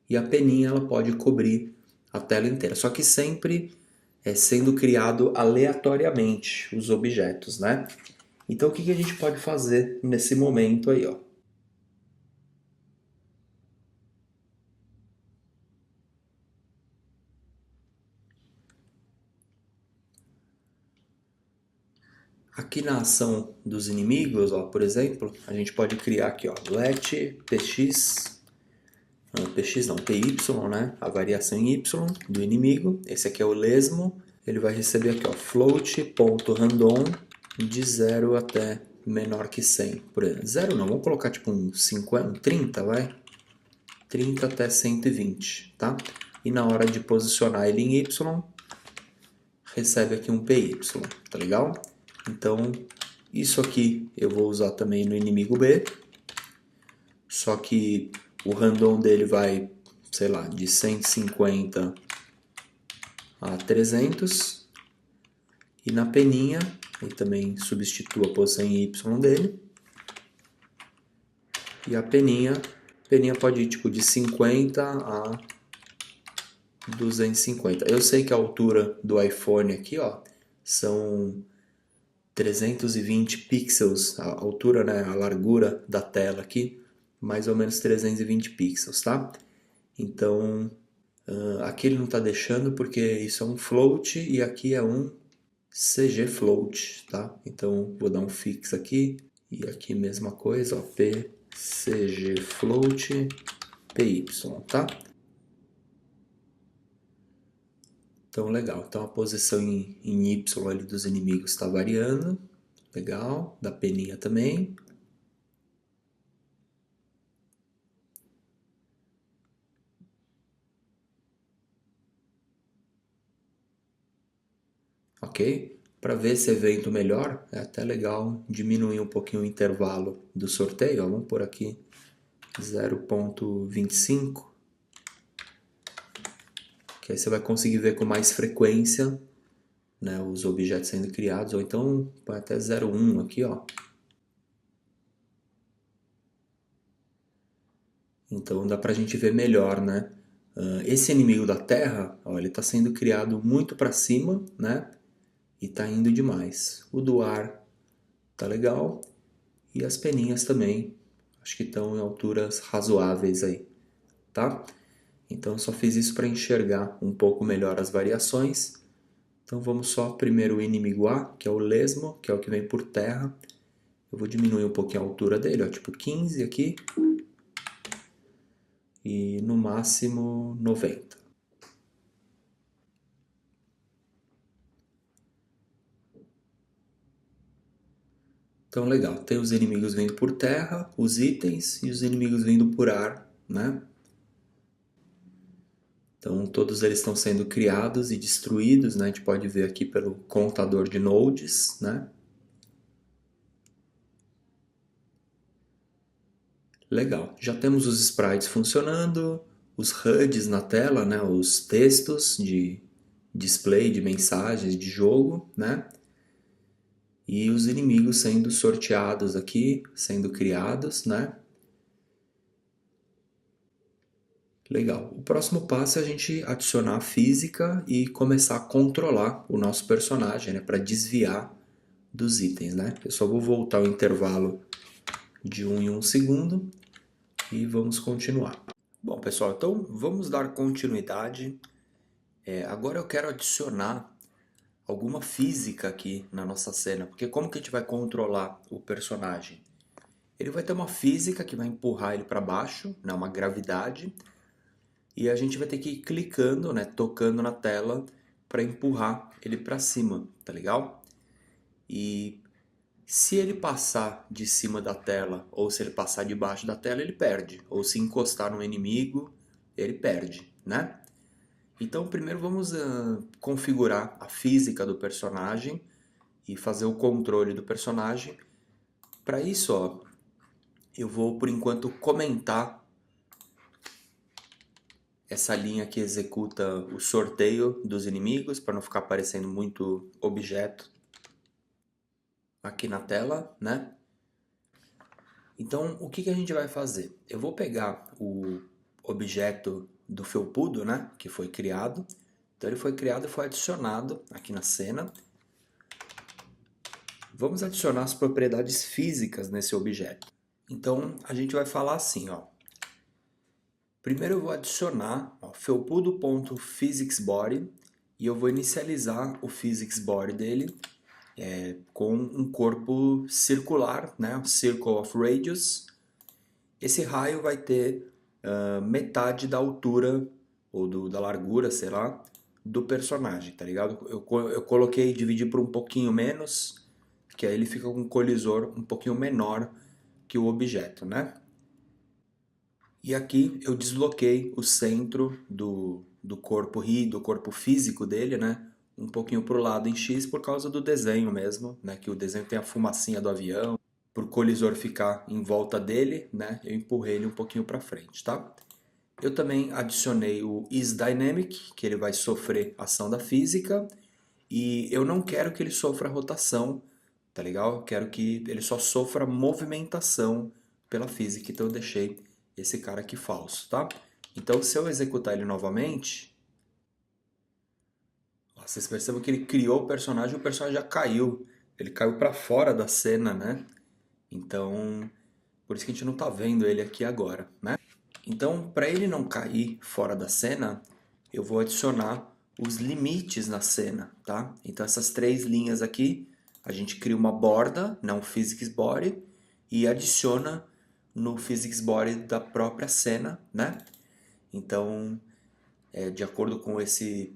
e a peninha ela pode cobrir a tela inteira. Só que sempre sendo criado aleatoriamente os objetos, né? Então o que a gente pode fazer nesse momento aí, ó? Aqui na ação dos inimigos, ó, por exemplo, a gente pode criar aqui, ó, let px, px não, py, né, a variação em y do inimigo. Esse aqui é o lesmo. Ele vai receber aqui, ó, float.random de 0 até menor que 100. Por exemplo, 0 não, vamos colocar tipo um 50, um 30, vai? 30 até 120, tá? E na hora de posicionar ele em y, recebe aqui um py, tá legal? Então, isso aqui eu vou usar também no inimigo B, só que o random dele vai, sei lá, de 150 a 300, e na peninha eu também substituo a posição em y dele, e a peninha pode ir tipo de 50 a 250. Eu sei que a altura do iPhone aqui, ó, são 320 pixels, a altura, né, a largura da tela aqui, mais ou menos 320 pixels, tá? Então, aqui ele não está deixando porque isso é um float e aqui é um CG float, tá? Então, vou dar um fix aqui e aqui mesma coisa, ó, PCG float PY, tá? Então, legal. Então, a posição em Y ali dos inimigos está variando. Legal. Da peninha também. Ok? Para ver esse evento melhor, é até legal diminuir um pouquinho o intervalo do sorteio. Ó, vamos por aqui 0,25, que aí você vai conseguir ver com mais frequência, né, os objetos sendo criados, ou então põe até 0,1 aqui, ó. Então dá pra gente ver melhor, né? Esse inimigo da Terra, ó, ele está sendo criado muito para cima, né? E tá indo demais. O do ar tá legal. E as peninhas também. Acho que estão em alturas razoáveis aí, tá? Então eu só fiz isso para enxergar um pouco melhor as variações. Então vamos só primeiro o inimigo A, que é o lesmo, que é o que vem por terra. Eu vou diminuir um pouquinho a altura dele, ó, tipo 15 aqui. E no máximo 90. Então, legal. Tem os inimigos vindo por terra, os itens e os inimigos vindo por ar, né? Então, todos eles estão sendo criados e destruídos, né? A gente pode ver aqui pelo contador de nodes, né? Legal. Já temos os sprites funcionando, os HUDs na tela, né? Os textos de display, de mensagens, de jogo, né? E os inimigos sendo sorteados aqui, sendo criados, né? Legal. O próximo passo é a gente adicionar física e começar a controlar o nosso personagem, né, para desviar dos itens, né? Eu só vou voltar o intervalo de 1 em 1 segundo e vamos continuar. Bom, pessoal, então vamos dar continuidade. Agora eu quero adicionar alguma física aqui na nossa cena, porque como que a gente vai controlar o personagem? Ele vai ter uma física que vai empurrar ele para baixo, né, uma gravidade. E a gente vai ter que ir clicando, né, tocando na tela para empurrar ele para cima, tá legal? E se ele passar de cima da tela ou se ele passar debaixo da tela, ele perde. Ou se encostar no inimigo, ele perde, né? Então, primeiro vamos configurar a física do personagem e fazer o controle do personagem. Para isso, ó, eu vou por enquanto comentar essa linha que executa o sorteio dos inimigos, para não ficar aparecendo muito objeto aqui na tela, né? Então, o que a gente vai fazer? Eu vou pegar o objeto do felpudo, né, que foi criado. Então, ele foi criado e foi adicionado aqui na cena. Vamos adicionar as propriedades físicas nesse objeto. Então, a gente vai falar assim, ó. Primeiro eu vou adicionar felpudo.physicsBody e eu vou inicializar o physicsBody dele com um corpo circular, né? Circle of Radius. Esse raio vai ter metade da altura ou da largura, sei lá, do personagem, tá ligado? Eu coloquei dividir por um pouquinho menos, que aí ele fica com um colisor um pouquinho menor que o objeto, né? E aqui eu desloquei o centro do corpo do corpo físico dele, né? Um pouquinho para o lado em X por causa do desenho mesmo, né? Que o desenho tem a fumacinha do avião. Para o colisor ficar em volta dele, né? Eu empurrei ele um pouquinho para frente, tá? Eu também adicionei o isDynamic, que ele vai sofrer ação da física. E eu não quero que ele sofra rotação, tá legal? Eu quero que ele só sofra movimentação pela física. Então eu deixei esse cara aqui falso, tá? Então se eu executar ele novamente, vocês percebem que ele criou o personagem já caiu. Ele caiu para fora da cena, né? Então, por isso que a gente não tá vendo ele aqui agora, né? Então, para ele não cair fora da cena, eu vou adicionar os limites na cena, tá? Então essas três linhas aqui, a gente cria uma borda, não physics body, e adiciona no physics body da própria cena, né? Então, de acordo com esse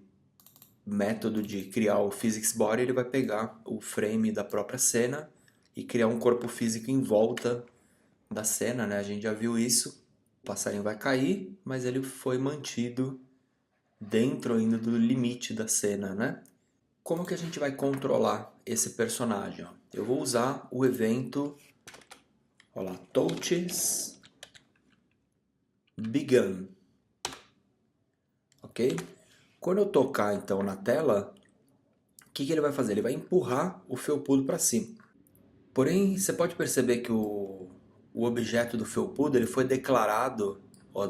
método de criar o physics body, ele vai pegar o frame da própria cena e criar um corpo físico em volta da cena, né? A gente já viu isso. O passarinho vai cair, mas ele foi mantido dentro ainda do limite da cena, né? Como que a gente vai controlar esse personagem? Ó? Eu vou usar o evento, olha lá, touches begun, ok? Quando eu tocar então na tela, o que ele vai fazer? Ele vai empurrar o felpudo para cima. Porém, você pode perceber que o objeto do felpudo ele foi declarado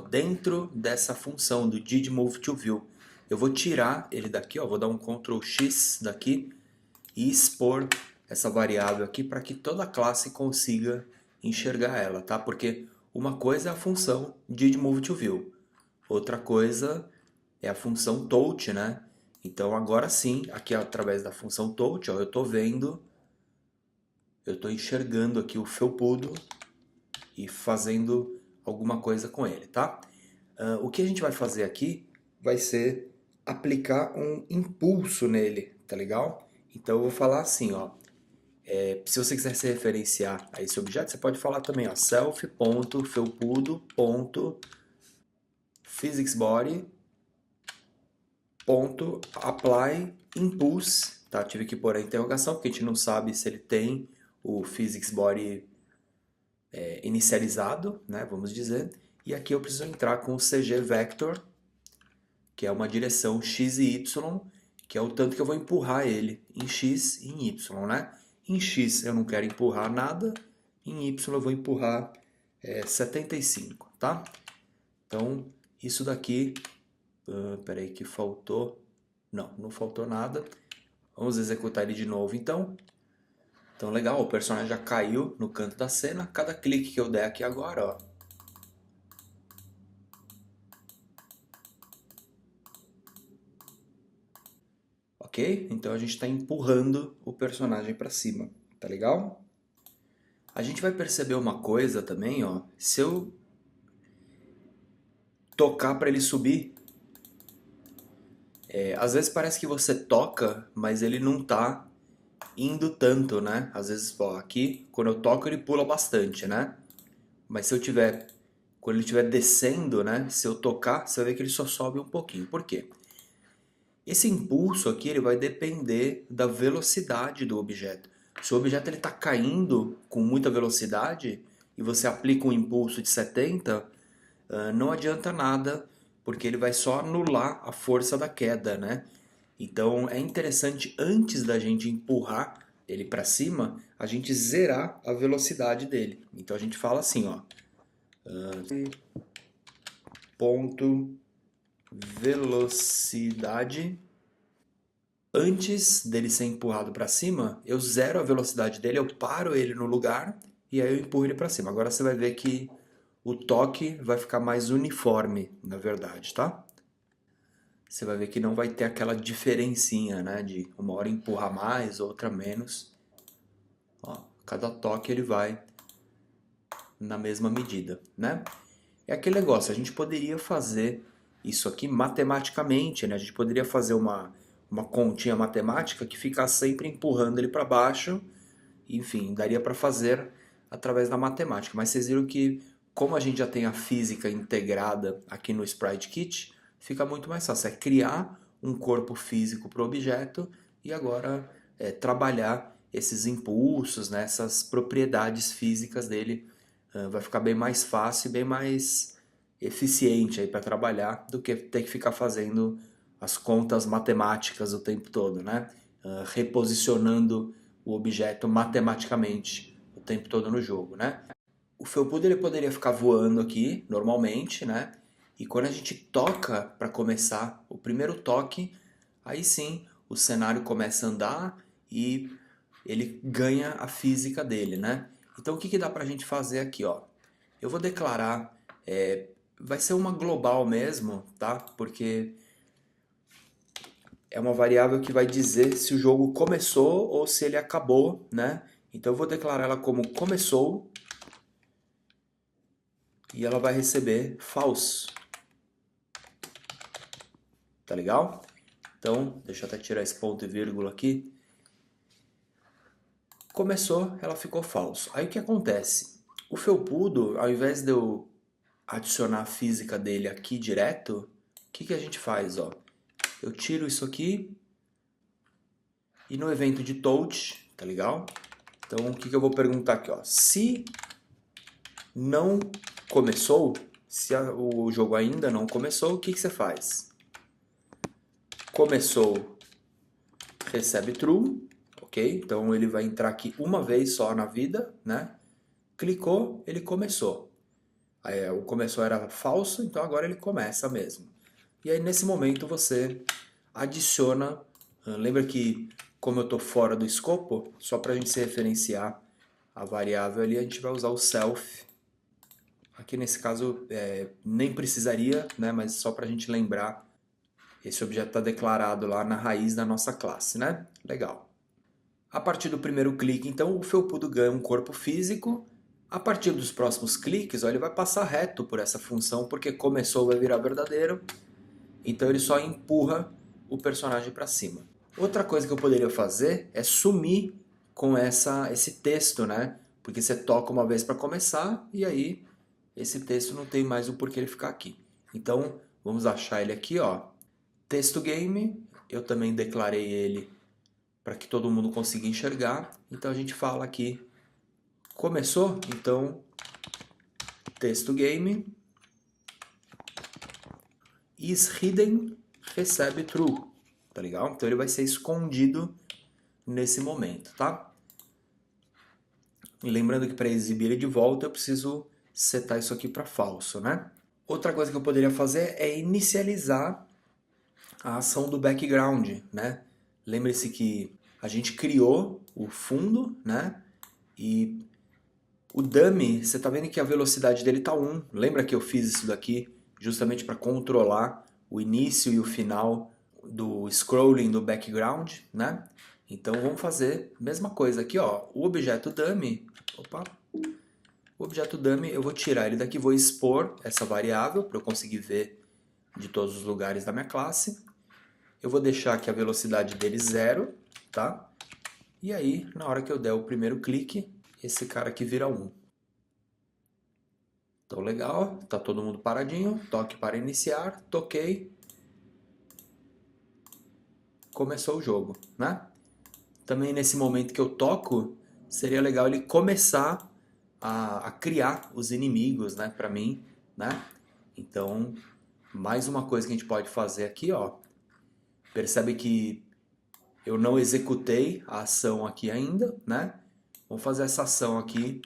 dentro dessa função do didMoveToView. Eu vou tirar ele daqui, vou dar um Ctrl X daqui e expor essa variável aqui para que toda a classe consiga enxergar ela, tá? Porque uma coisa é a função didMoveToView, outra coisa é a função touch, né? Então agora sim, aqui através da função touch, eu estou vendo, eu estou enxergando aqui o felpudo e fazendo alguma coisa com ele, tá? O que a gente vai fazer aqui vai ser aplicar um impulso nele, tá legal? Então eu vou falar assim, ó. Se você quiser se referenciar a esse objeto, você pode falar também, ó, self.felpudo.applyImpulse, tá? Tive que pôr a interrogação, porque a gente não sabe se ele tem o PhysicsBody inicializado, né, vamos dizer. E aqui eu preciso entrar com o CG Vector, que é uma direção x e y, que é o tanto que eu vou empurrar ele em x e em y, né? Em x eu não quero empurrar nada, em y eu vou empurrar 75, tá? Então, isso daqui, peraí que faltou, não faltou nada. Vamos executar ele de novo então. Então legal, o personagem já caiu no canto da cena. Cada clique que eu der aqui agora, ó, ok? Então a gente está empurrando o personagem para cima, tá legal? A gente vai perceber uma coisa também, ó. Se eu tocar para ele subir, às vezes parece que você toca, mas ele não tá indo tanto, né? Às vezes, ó, aqui, quando eu toco ele pula bastante, né? Mas se eu tiver, quando ele estiver descendo, né? Se eu tocar, você vai ver que ele só sobe um pouquinho. Por quê? Esse impulso aqui ele vai depender da velocidade do objeto. Se o objeto está caindo com muita velocidade e você aplica um impulso de 70, não adianta nada, porque ele vai só anular a força da queda, né? Então é interessante, antes da gente empurrar ele para cima, a gente zerar a velocidade dele. Então a gente fala assim, ó, ponto velocidade. Antes dele ser empurrado para cima, eu zero a velocidade dele, eu paro ele no lugar e aí eu empurro ele para cima. Agora você vai ver que o toque vai ficar mais uniforme, na verdade, tá? você vai ver que não vai ter aquela diferencinha, né? De uma hora empurrar mais, outra menos. Ó, cada toque ele vai na mesma medida, né? É aquele negócio, a gente poderia fazer isso aqui matematicamente, né? A gente poderia fazer uma continha matemática que ficasse sempre empurrando ele para baixo. Enfim, daria para fazer através da matemática. Mas vocês viram que, como a gente já tem a física integrada aqui no Sprite Kit, fica muito mais fácil. É criar um corpo físico para o objeto e agora trabalhar esses impulsos, né, essas propriedades físicas dele. Vai ficar bem mais fácil e bem mais eficiente aí para trabalhar do que ter que ficar fazendo as contas matemáticas o tempo todo, né? Reposicionando o objeto matematicamente o tempo todo no jogo, né? O felpudo ele poderia ficar voando aqui normalmente, né? E quando a gente toca para começar o primeiro toque, aí sim o cenário começa a andar e ele ganha a física dele, né? Então o que dá pra gente fazer aqui, ó? Eu vou declarar, vai ser uma global mesmo, tá? Porque é uma variável que vai dizer se o jogo começou ou se ele acabou, né? Então eu vou declarar ela como começou e ela vai receber false. Tá legal? Então, deixa eu até tirar esse ponto e vírgula aqui. Começou, ela ficou falso. Aí o que acontece? O felpudo, ao invés de eu adicionar a física dele aqui direto, o que a gente faz, ó? Eu tiro isso aqui e no evento de touch, tá legal? Então o que eu vou perguntar aqui, ó? Se não começou, se o jogo ainda não começou, o que você faz? Começou, recebe true, ok? Então ele vai entrar aqui uma vez só na vida, né? Clicou, ele começou. Aí, o começou era falso, então agora ele começa mesmo. E aí nesse momento você adiciona, lembra que como eu estou fora do escopo, só para a gente se referenciar a variável ali, a gente vai usar o self. Aqui nesse caso nem precisaria, né, mas só para a gente lembrar, esse objeto está declarado lá na raiz da nossa classe, né? Legal. A partir do primeiro clique, então, o felpudo ganha um corpo físico. A partir dos próximos cliques, ó, ele vai passar reto por essa função, porque começou vai virar verdadeiro. Então ele só empurra o personagem para cima. Outra coisa que eu poderia fazer é sumir com esse texto, né? Porque você toca uma vez para começar e aí esse texto não tem mais o porquê ele ficar aqui. Então vamos achar ele aqui, ó. Texto game, eu também declarei ele para que todo mundo consiga enxergar. Então a gente fala aqui, começou, então texto game is hidden recebe true, tá legal? Então ele vai ser escondido nesse momento, tá? E lembrando que para exibir ele de volta eu preciso setar isso aqui para falso, né? Outra coisa que eu poderia fazer é inicializar a ação do background, né? Lembre-se que a gente criou o fundo, né? E o dummy, você tá vendo que a velocidade dele tá 1. Lembra que eu fiz isso daqui justamente para controlar o início e o final do scrolling do background, né? Então vamos fazer a mesma coisa aqui, ó. O objeto dummy, o objeto dummy eu vou tirar ele daqui, vou expor essa variável para eu conseguir ver de todos os lugares da minha classe. Eu vou deixar aqui a velocidade dele 0, tá? E aí, na hora que eu der o primeiro clique, esse cara aqui vira 1. Então legal, tá todo mundo paradinho, toque para iniciar, toquei, começou o jogo, né? Também nesse momento que eu toco, seria legal ele começar a criar os inimigos, né, para mim, né? Então, mais uma coisa que a gente pode fazer aqui, ó. Percebe que eu não executei a ação aqui ainda, né? Vamos fazer essa ação aqui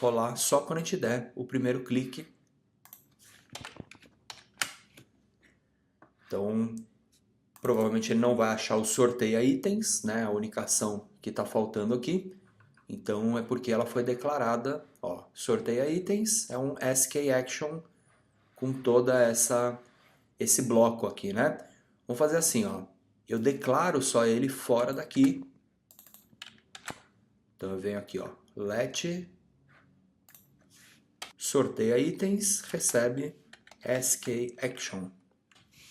rolar só quando a gente der o primeiro clique. Então, provavelmente ele não vai achar o sorteia itens, né? A única ação que está faltando aqui. Então é porque ela foi declarada, ó, sorteia itens, é um SK action com toda esse bloco aqui, né? Vamos fazer assim, ó. Eu declaro só ele fora daqui. Então eu venho aqui, ó. Let sorteia itens, recebe SK Action.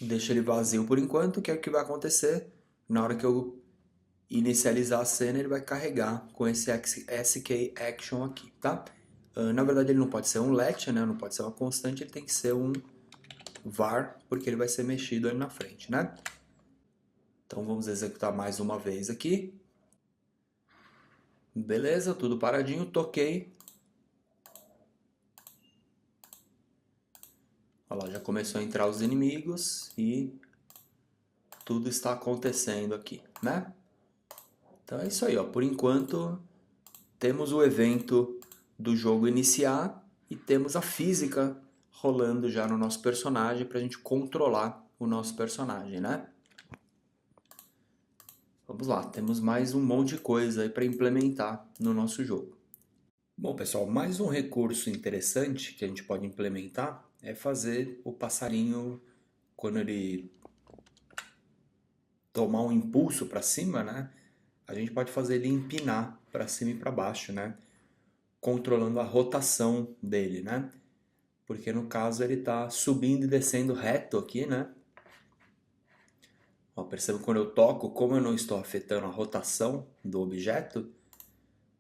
Deixa ele vazio por enquanto, que é o que vai acontecer. Na hora que eu inicializar a cena, ele vai carregar com esse SK Action aqui, tá? Na verdade ele não pode ser um let, né? Não pode ser uma constante, ele tem que ser um var, porque ele vai ser mexido ali na frente, né? Então vamos executar mais uma vez aqui. Beleza, tudo paradinho, toquei. Olha lá, já começou a entrar os inimigos e tudo está acontecendo aqui, né? Então é isso aí, ó. Por enquanto temos o evento do jogo iniciar e temos a física rolando já no nosso personagem para a gente controlar o nosso personagem, né? Vamos lá, temos mais um monte de coisa aí para implementar no nosso jogo. Bom, pessoal, mais um recurso interessante que a gente pode implementar é fazer o passarinho, quando ele tomar um impulso para cima, né? A gente pode fazer ele empinar para cima e para baixo, né? Controlando a rotação dele, né? Porque no caso ele está subindo e descendo reto aqui, né? Ó, perceba que quando eu toco, como eu não estou afetando a rotação do objeto,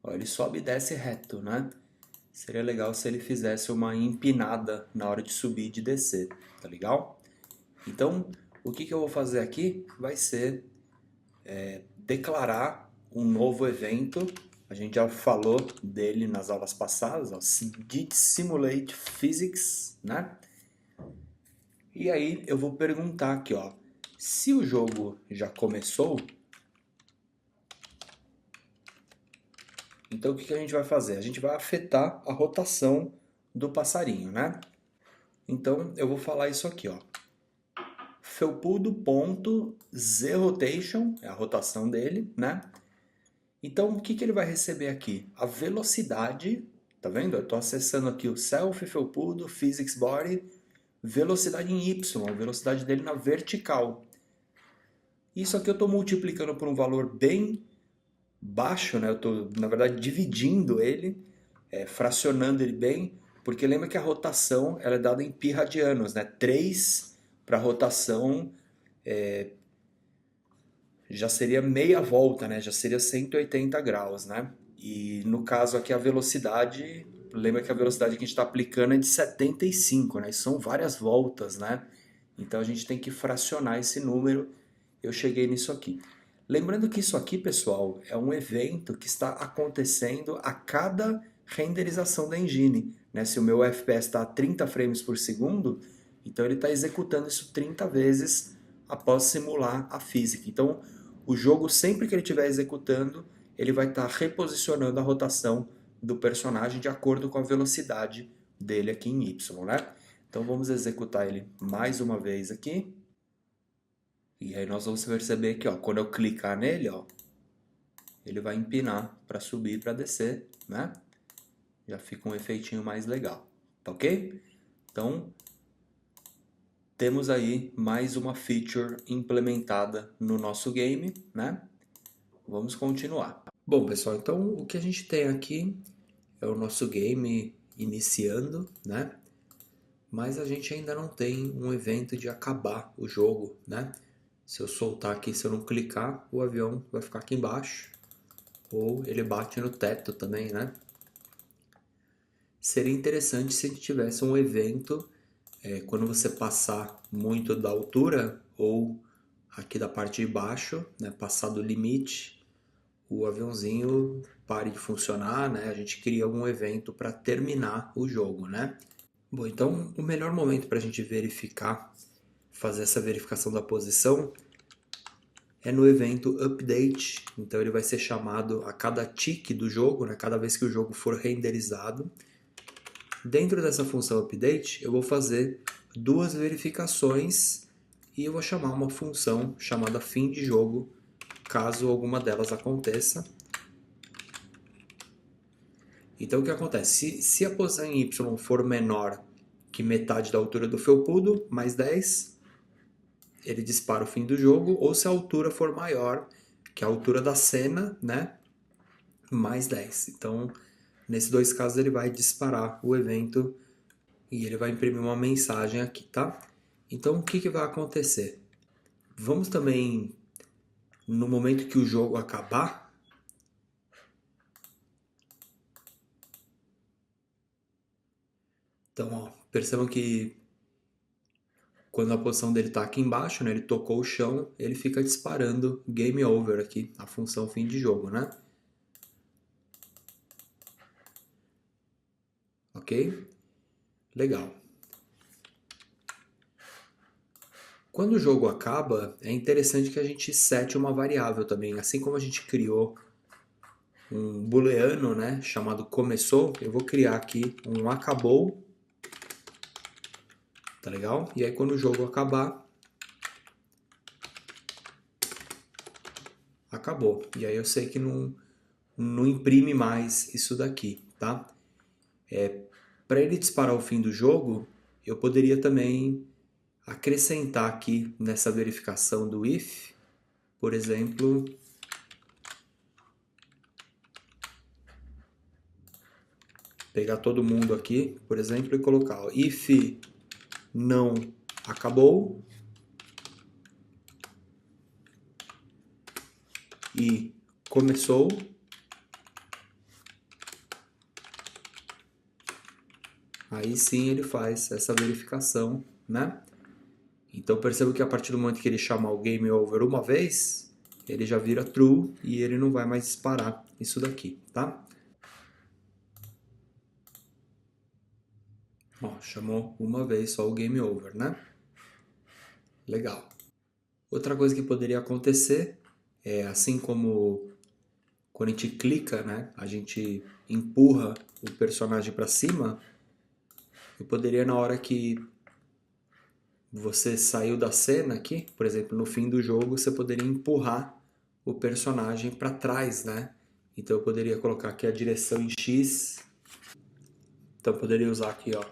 ó, ele sobe e desce reto, né? Seria legal se ele fizesse uma empinada na hora de subir e de descer, tá legal? Então, o que eu vou fazer aqui vai ser declarar um novo evento. A gente já falou dele nas aulas passadas, ó, Git Simulate Physics, né? E aí eu vou perguntar aqui, ó, se o jogo já começou, então o que a gente vai fazer? A gente vai afetar a rotação do passarinho, né? Então eu vou falar isso aqui, ó. Felpudo.zrotation, é a rotação dele, né? Então o que ele vai receber aqui? A velocidade, tá vendo? Eu estou acessando aqui o Self, Felpudo, Physics Body, velocidade em Y, a velocidade dele na vertical. Isso aqui eu estou multiplicando por um valor bem baixo, né? Eu estou, na verdade, dividindo ele, fracionando ele bem, porque lembra que a rotação ela é dada em pi radianos, né? 3 para rotação já seria meia volta, né? Já seria 180 graus, né? E no caso aqui a velocidade, lembra que a velocidade que a gente está aplicando é de 75, né? São várias voltas, né? Então a gente tem que fracionar esse número. Eu cheguei nisso aqui. Lembrando que isso aqui, pessoal, é um evento que está acontecendo a cada renderização da engine, né? Se o meu FPS está a 30 frames por segundo, então ele está executando isso 30 vezes após simular a física. Então, o jogo, sempre que ele estiver executando, ele vai estar reposicionando a rotação do personagem de acordo com a velocidade dele aqui em Y, né? Então vamos executar ele mais uma vez aqui. E aí nós vamos perceber que, ó, quando eu clicar nele, ó, ele vai empinar para subir e para descer, né? Já fica um efeitinho mais legal, tá ok? Então, temos aí mais uma feature implementada no nosso game, né? Vamos continuar. Bom, pessoal, então o que a gente tem aqui é o nosso game iniciando, né? Mas a gente ainda não tem um evento de acabar o jogo, né? Se eu soltar aqui, se eu não clicar, o avião vai ficar aqui embaixo. Ou ele bate no teto também, né? Seria interessante se a gente tivesse um evento quando você passar muito da altura ou aqui da parte de baixo, né, passar do limite, o aviãozinho pare de funcionar, né? A gente cria algum evento para terminar o jogo, né? Bom, então o melhor momento para a gente verificar, fazer essa verificação da posição é no evento update. Então ele vai ser chamado a cada tick do jogo, né? Cada vez que o jogo for renderizado. Dentro dessa função update eu vou fazer duas verificações e eu vou chamar uma função chamada fim de jogo, caso alguma delas aconteça. Então o que acontece? Se a posição em Y for menor que metade da altura do felpudo, mais 10, ele dispara o fim do jogo, ou se a altura for maior, que é a altura da cena, né? Mais 10. Então, nesses dois casos, ele vai disparar o evento e ele vai imprimir uma mensagem aqui, tá? Então, o que que vai acontecer? Vamos também, no momento que o jogo acabar, então, ó, percebam que quando a posição dele está aqui embaixo, né, ele tocou o chão, ele fica disparando Game Over aqui, a função fim de jogo, né? Ok? Legal. Quando o jogo acaba, é interessante que a gente sete uma variável também. Assim como a gente criou um booleano, né, chamado começou, eu vou criar aqui um acabou, tá legal? E aí quando o jogo acabar, acabou. E aí eu sei que não imprime mais isso daqui, tá? Para ele disparar o fim do jogo, eu poderia também acrescentar aqui nessa verificação do if, por exemplo, pegar todo mundo aqui, por exemplo, e colocar ó, if não acabou e começou, aí sim ele faz essa verificação, né? Então perceba que a partir do momento que ele chamar o game over uma vez, ele já vira true e ele não vai mais disparar isso daqui, tá? Ó, chamou uma vez só o game over, né? Legal. Outra coisa que poderia acontecer é assim como quando a gente clica, né, a gente empurra o personagem para cima, eu poderia na hora que você saiu da cena aqui, por exemplo, no fim do jogo, você poderia empurrar o personagem para trás, né? Então eu poderia colocar aqui a direção em X. Então eu poderia usar aqui, ó,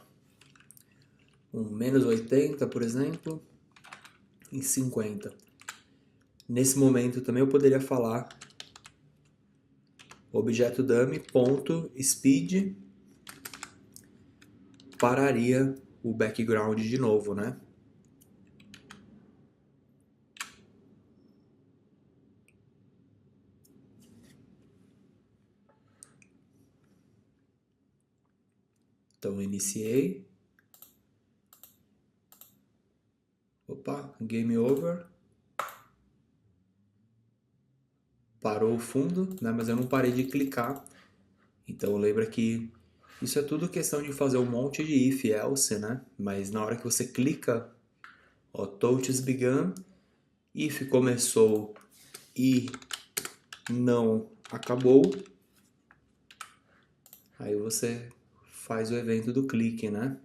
um -80, por exemplo, em 50. Nesse momento também eu poderia falar objeto dummy ponto speed pararia o background de novo, né? Então iniciei, opa, game over, parou o fundo, né? Mas eu não parei de clicar. Então lembra que isso é tudo questão de fazer um monte de if else, né? Mas na hora que você clica, ó, touches began, if começou e não acabou, aí você faz o evento do clique, né?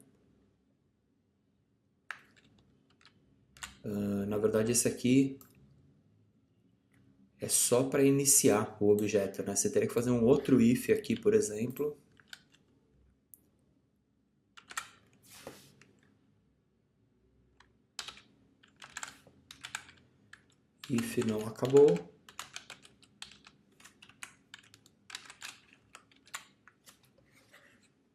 Na verdade esse aqui é só para iniciar o objeto, né? Você teria que fazer um outro if aqui, por exemplo. If não acabou.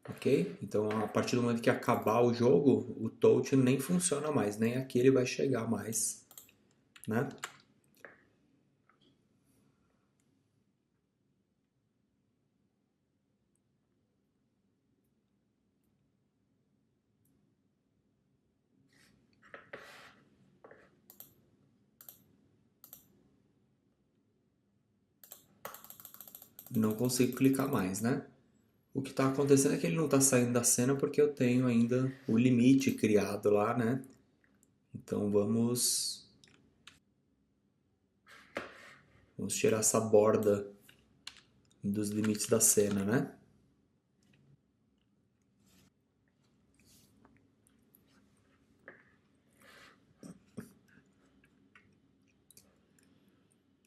Ok? Então, a partir do momento que acabar o jogo, o touch nem funciona mais, nem aqui ele vai chegar mais, né? Não consigo clicar mais, né? O que está acontecendo é que ele não está saindo da cena porque eu tenho ainda o limite criado lá, né? Então vamos tirar essa borda dos limites da cena, né?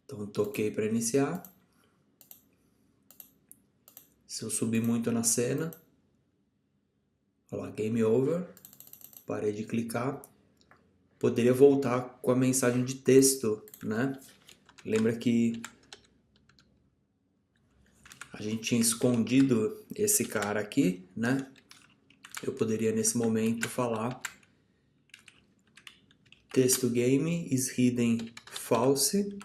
Então toquei para iniciar. Se eu subir muito na cena, olha lá, game over, parei de clicar. poderia voltar com a mensagem de texto, né? Lembra que a gente tinha escondido esse cara aqui, né? Eu poderia nesse momento falar texto game is hidden false.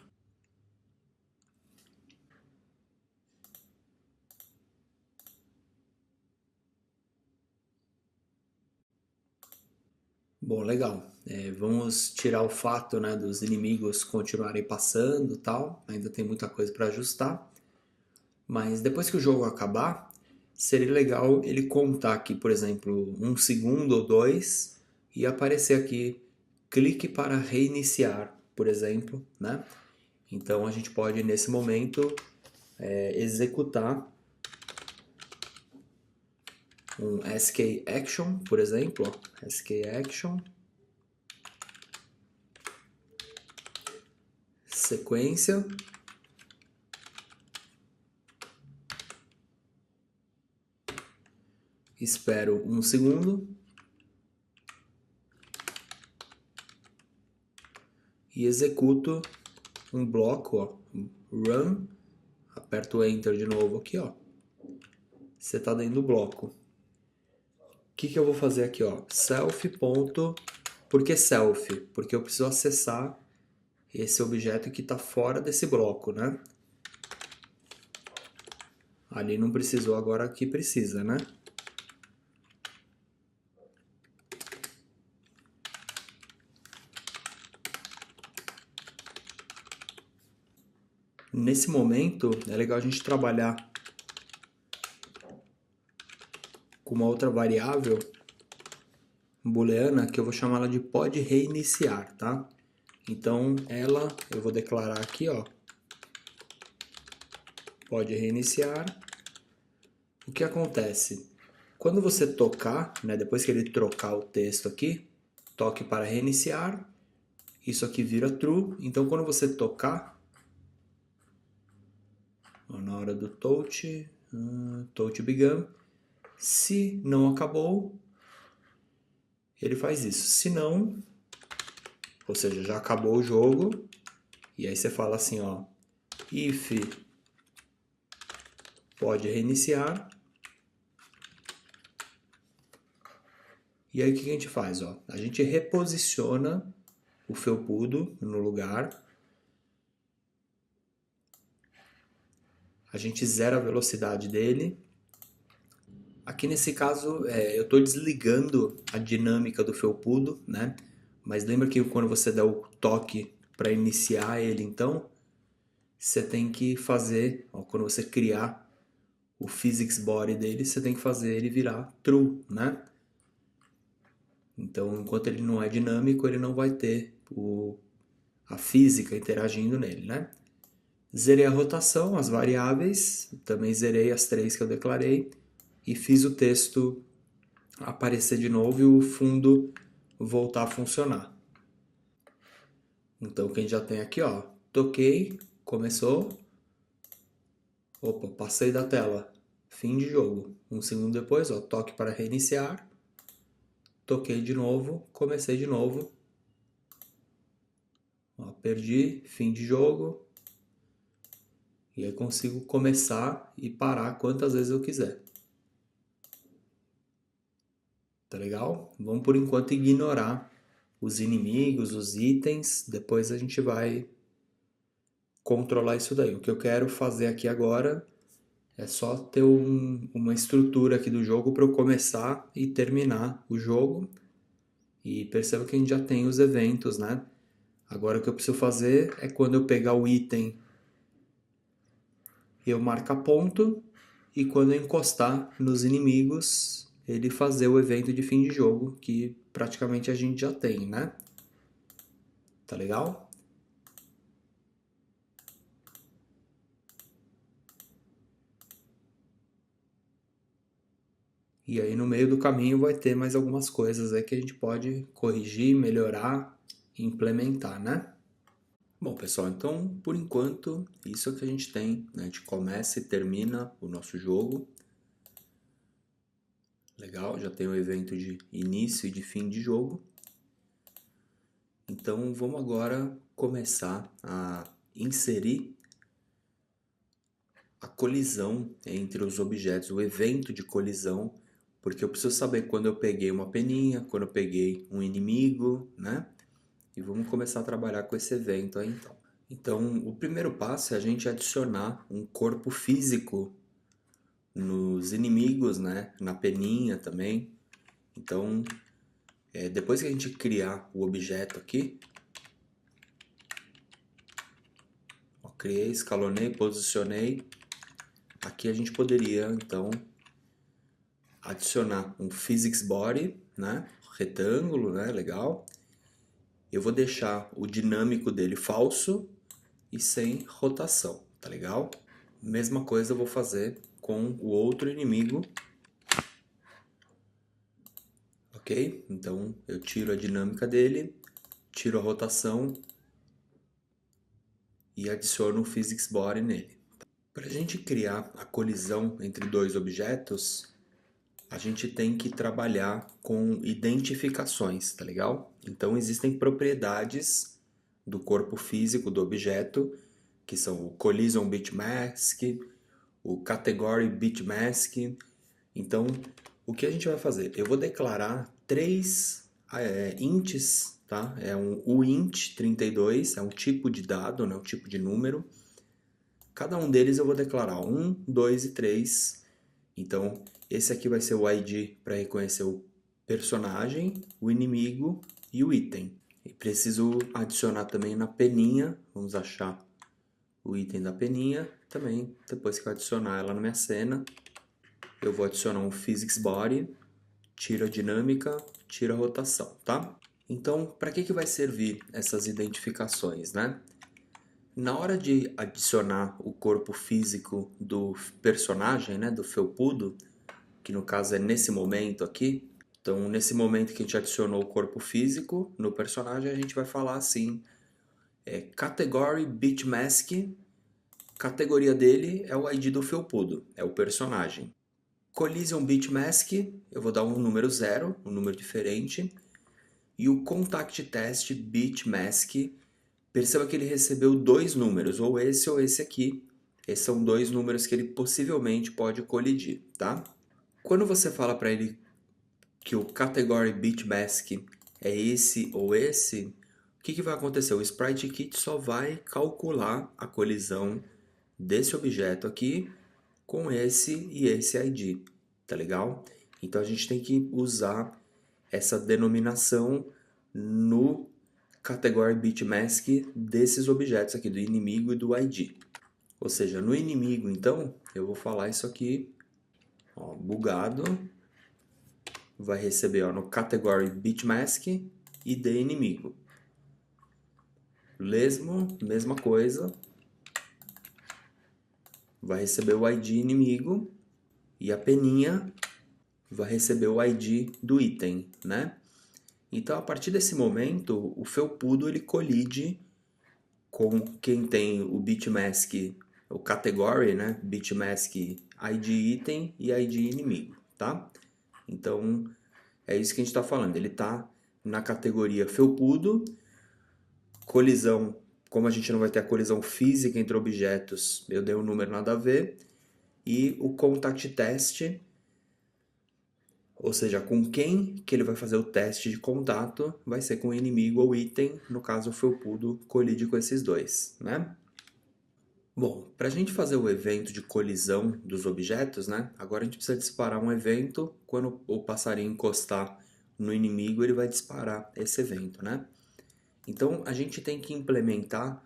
Bom, legal. Vamos tirar o fato, né, dos inimigos continuarem passando e tal. Ainda tem muita coisa para ajustar. Mas depois que o jogo acabar, seria legal ele contar aqui, por exemplo, um segundo ou dois e aparecer aqui, clique para reiniciar, por exemplo, né? Então a gente pode nesse momento executar um SK Action, por exemplo, ó, SK Action, sequência, espero um segundo e executo um bloco, ó, run, aperto o Enter de novo aqui, ó. Você está dentro do bloco. O que eu vou fazer aqui, ó? Self. Por que self? Porque eu preciso acessar esse objeto que está fora desse bloco, né? Ali não precisou, agora aqui precisa, né? Nesse momento, é legal a gente trabalhar com uma outra variável booleana que eu vou chamar ela de pode reiniciar, tá? Então, ela, eu vou declarar aqui, ó, pode reiniciar. O que acontece? Quando você tocar, né, depois que ele trocar o texto aqui, toque para reiniciar, isso aqui vira true. Então, quando você tocar, ó, na hora do touch, touch begun, se não acabou, ele faz isso. Se não, ou seja, já acabou o jogo, e aí você fala assim, ó, if pode reiniciar. E aí o que a gente faz? Ó? A gente reposiciona o felpudo no lugar. A gente zera a velocidade dele. Aqui nesse caso eu estou desligando a dinâmica do felpudo, né? Mas lembra que quando você der o toque para iniciar ele, então, você tem que fazer, ó, quando você criar o physics body dele, você tem que fazer ele virar true, né? Então, enquanto ele não é dinâmico, ele não vai ter a física interagindo nele, né? Zerei a rotação, as variáveis, também zerei as três que eu declarei e fiz o texto aparecer de novo e o fundo voltar a funcionar. Então, o que a gente já tem aqui, ó, toquei, começou, opa, passei da tela, fim de jogo. Um segundo depois, ó, toque para reiniciar, toquei de novo, comecei de novo, ó, perdi, fim de jogo, e aí consigo começar e parar quantas vezes eu quiser. Tá legal? Vamos por enquanto ignorar os inimigos, os itens, depois a gente vai controlar isso daí. O que eu quero fazer aqui agora é só ter uma estrutura aqui do jogo para eu começar e terminar o jogo. E perceba que a gente já tem os eventos, né? Agora o que eu preciso fazer é quando eu pegar o item, eu marcar ponto, e quando eu encostar nos inimigos, ele fazer o evento de fim de jogo, que praticamente a gente já tem, né? Tá legal? E aí no meio do caminho vai ter mais algumas coisas aí que a gente pode corrigir, melhorar e implementar, né? Bom, pessoal, então por enquanto isso é o que a gente tem, né? A gente começa e termina o nosso jogo. Legal, já tem o evento de início e de fim de jogo. Então vamos agora começar a inserir a colisão entre os objetos, o evento de colisão, porque eu preciso saber quando eu peguei uma peninha, quando eu peguei um inimigo, né? E vamos começar a trabalhar com esse evento aí então. Então, o primeiro passo é a gente adicionar um corpo físico nos inimigos, né? Na peninha também. Então, depois que a gente criar o objeto aqui, ó, criei, escalonei, posicionei. Aqui a gente poderia, então, adicionar um physics body, né? Retângulo, né? Legal. Eu vou deixar o dinâmico dele falso e sem rotação, tá legal? Mesma coisa eu vou fazer com o outro inimigo, ok? Então eu tiro a dinâmica dele, tiro a rotação e adiciono o physics body nele. Para a gente criar a colisão entre dois objetos, a gente tem que trabalhar com identificações, tá legal? Então existem propriedades do corpo físico do objeto, que são o Collision Bitmask, o Category Bitmask. Então, o que a gente vai fazer? Eu vou declarar três ints, tá? É um uint32, é um tipo de dado, né? Um tipo de número. Cada um deles eu vou declarar 1, 2 e 3. Então, esse aqui vai ser o ID para reconhecer o personagem, o inimigo e o item. E preciso adicionar também na peninha, vamos achar o item da peninha. Também, depois que eu adicionar ela na minha cena, eu vou adicionar um Physics Body, tiro a dinâmica, tiro a rotação, tá? Então, para que vai servir essas identificações, né? Na hora de adicionar o corpo físico do personagem, né, do felpudo, que no caso é nesse momento aqui, então nesse momento que a gente adicionou o corpo físico no personagem, a gente vai falar assim, Category Bitmask, categoria dele é o ID do felpudo, é o personagem. Collision Bitmask, eu vou dar um número 0, um número diferente, e o Contact Test Bitmask, perceba que ele recebeu dois números, ou esse aqui. Esses são dois números que ele possivelmente pode colidir, tá? Quando você fala para ele que o Category Bitmask é esse ou esse, o que vai acontecer? O Sprite Kit só vai calcular a colisão desse objeto aqui com esse e esse ID, tá legal? Então a gente tem que usar essa denominação no category bitmask desses objetos aqui, do inimigo e do ID. Ou seja, no inimigo, então, eu vou falar isso aqui, ó, bugado, vai receber ó, no category bitmask ID inimigo. Lesmo, mesma coisa, vai receber o ID inimigo e a peninha vai receber o ID do item, né? Então, a partir desse momento, o felpudo ele colide com quem tem o bitmask, o category, né? Bitmask ID item e ID inimigo, tá? Então, é isso que a gente está falando. Ele está na categoria felpudo, colisão, como a gente não vai ter a colisão física entre objetos, eu dei um número nada a ver, e o contact test, ou seja, com quem que ele vai fazer o teste de contato, vai ser com o inimigo ou item, no caso o felpudo colide com esses dois, né? Bom, para a gente fazer o evento de colisão dos objetos, né? Agora a gente precisa disparar um evento, quando o passarinho encostar no inimigo, ele vai disparar esse evento, né? Então a gente tem que implementar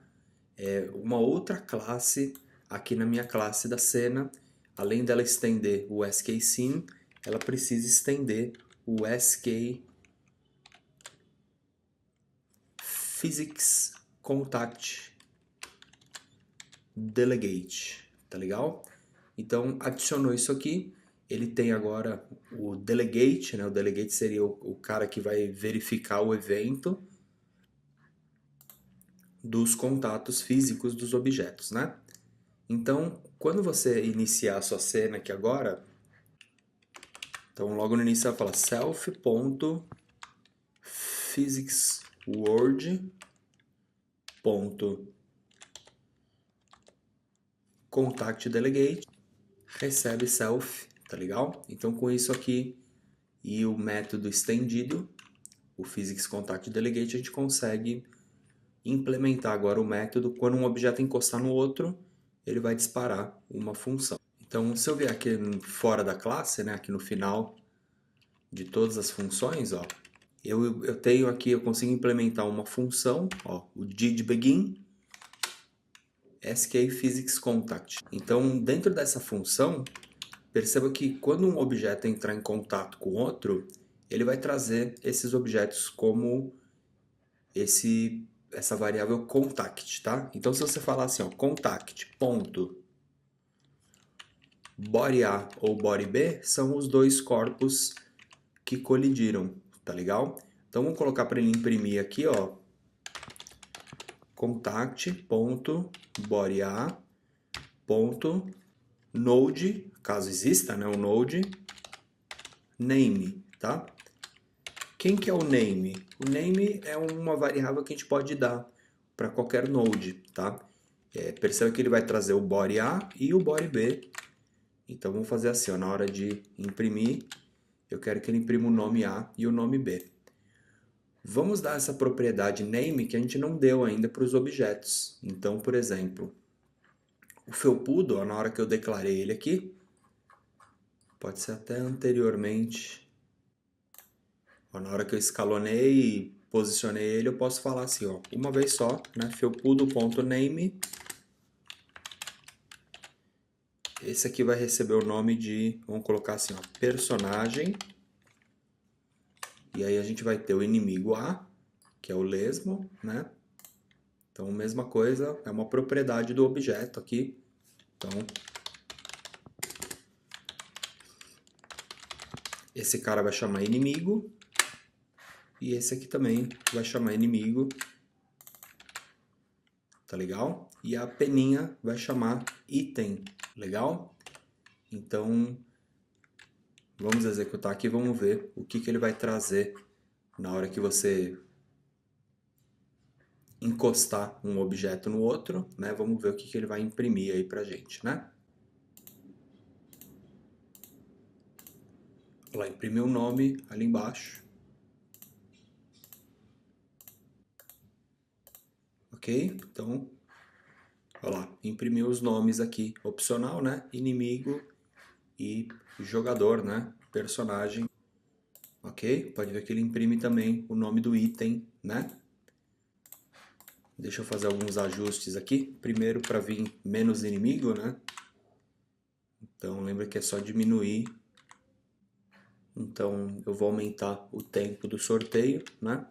uma outra classe aqui na minha classe da cena. Além dela estender o skScene, ela precisa estender o skPhysicsContact Delegate, tá legal? Então adicionou isso aqui, ele tem agora o delegate, né? O delegate seria o cara que vai verificar o evento dos contatos físicos dos objetos, né? Então, quando você iniciar a sua cena aqui agora, então logo no início você vai falar self.physics word.contactDelegate recebe self, tá legal? Então com isso aqui e o método estendido, o physicsContactDelegate, a gente consegue implementar agora o método. Quando um objeto encostar no outro, ele vai disparar uma função. Então se eu vier aqui fora da classe, né, aqui no final de todas as funções, ó, eu tenho aqui, eu consigo implementar uma função, ó, o didBegin skPhysicsContact. Então dentro dessa função, perceba que quando um objeto entrar em contato com outro, ele vai trazer esses objetos como essa variável contact, tá? Então se você falar assim, ó, contact.body A ou body B são os dois corpos que colidiram, tá legal? Então vamos colocar para ele imprimir aqui, ó, contact.bodya.node, caso exista, né, o node, name, tá? Quem que é o name? O name é uma variável que a gente pode dar para qualquer node, tá? Perceba que ele vai trazer o body A e o body B. Então vamos fazer assim, ó, na hora de imprimir, eu quero que ele imprima o nome A e o nome B. Vamos dar essa propriedade name que a gente não deu ainda para os objetos. Então, por exemplo, o felpudo, ó, na hora que eu declarei ele aqui, pode ser até anteriormente, ó, na hora que eu escalonei e posicionei ele, eu posso falar assim, ó, uma vez só, né, felpudo.name. Esse aqui vai receber o nome de, vamos colocar assim, ó, personagem. E aí a gente vai ter o inimigo A, que é o lesmo, né? Então, mesma coisa, é uma propriedade do objeto aqui. Então, esse cara vai chamar inimigo. E esse aqui também vai chamar inimigo. Tá legal? E a peninha vai chamar item. Legal? Então, vamos executar aqui, vamos ver o que ele vai trazer na hora que você encostar um objeto no outro, né? Vamos ver o que ele vai imprimir aí pra gente, né? Olha lá, imprimiu o nome ali embaixo. Ok? Então, olha lá, imprimiu os nomes aqui, opcional, né? Inimigo e jogador, né? Personagem. Ok? Pode ver que ele imprime também o nome do item, né? Deixa eu fazer alguns ajustes aqui. Primeiro para vir menos inimigo, né? Então lembra que é só diminuir. Então eu vou aumentar o tempo do sorteio, né?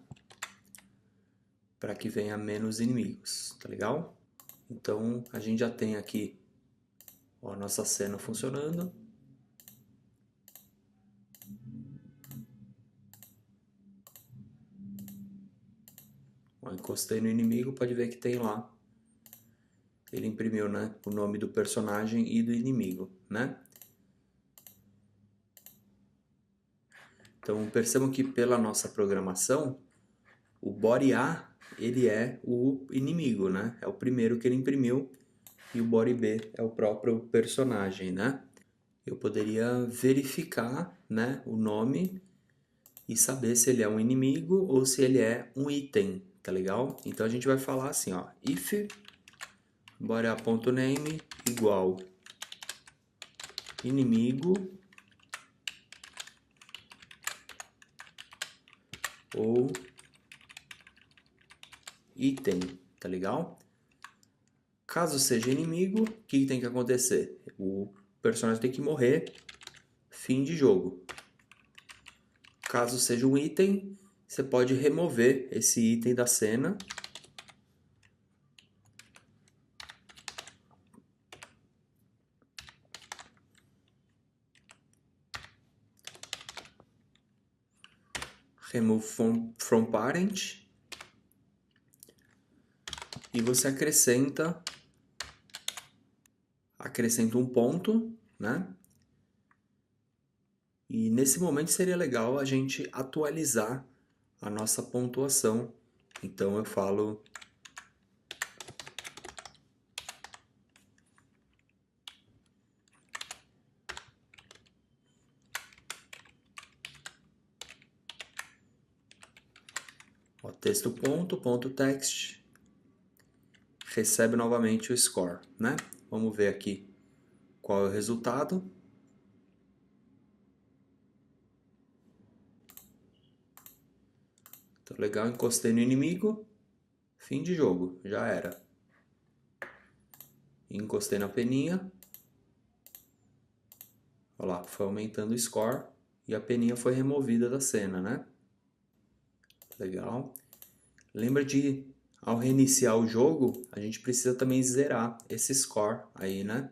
Para que venha menos inimigos, tá legal? Então a gente já tem aqui, ó, a nossa cena funcionando. Ó, encostei no inimigo, pode ver que tem lá. Ele imprimiu, né, o nome do personagem e do inimigo, né? Então percebam que pela nossa programação, o body A, ele é o inimigo, né? É o primeiro que ele imprimiu. E o body B é o próprio personagem, né? Eu poderia verificar, né, o nome e saber se ele é um inimigo ou se ele é um item, tá legal? Então a gente vai falar assim, ó, if bodyA.name igual inimigo ou item, tá legal? Caso seja inimigo, o que tem que acontecer? O personagem tem que morrer, fim de jogo. Caso seja um item, você pode remover esse item da cena. Remove from parent. E você acrescenta um ponto, né? E nesse momento seria legal a gente atualizar a nossa pontuação Então eu falo ó, texto ponto, ponto text, recebe novamente o score, né? Vamos ver aqui qual é o resultado. Então, legal, encostei no inimigo, fim de jogo, já era. Encostei na peninha, olha lá, foi aumentando o score e a peninha foi removida da cena, né? Legal. Lembra de, ao reiniciar o jogo, a gente precisa também zerar esse score aí, né?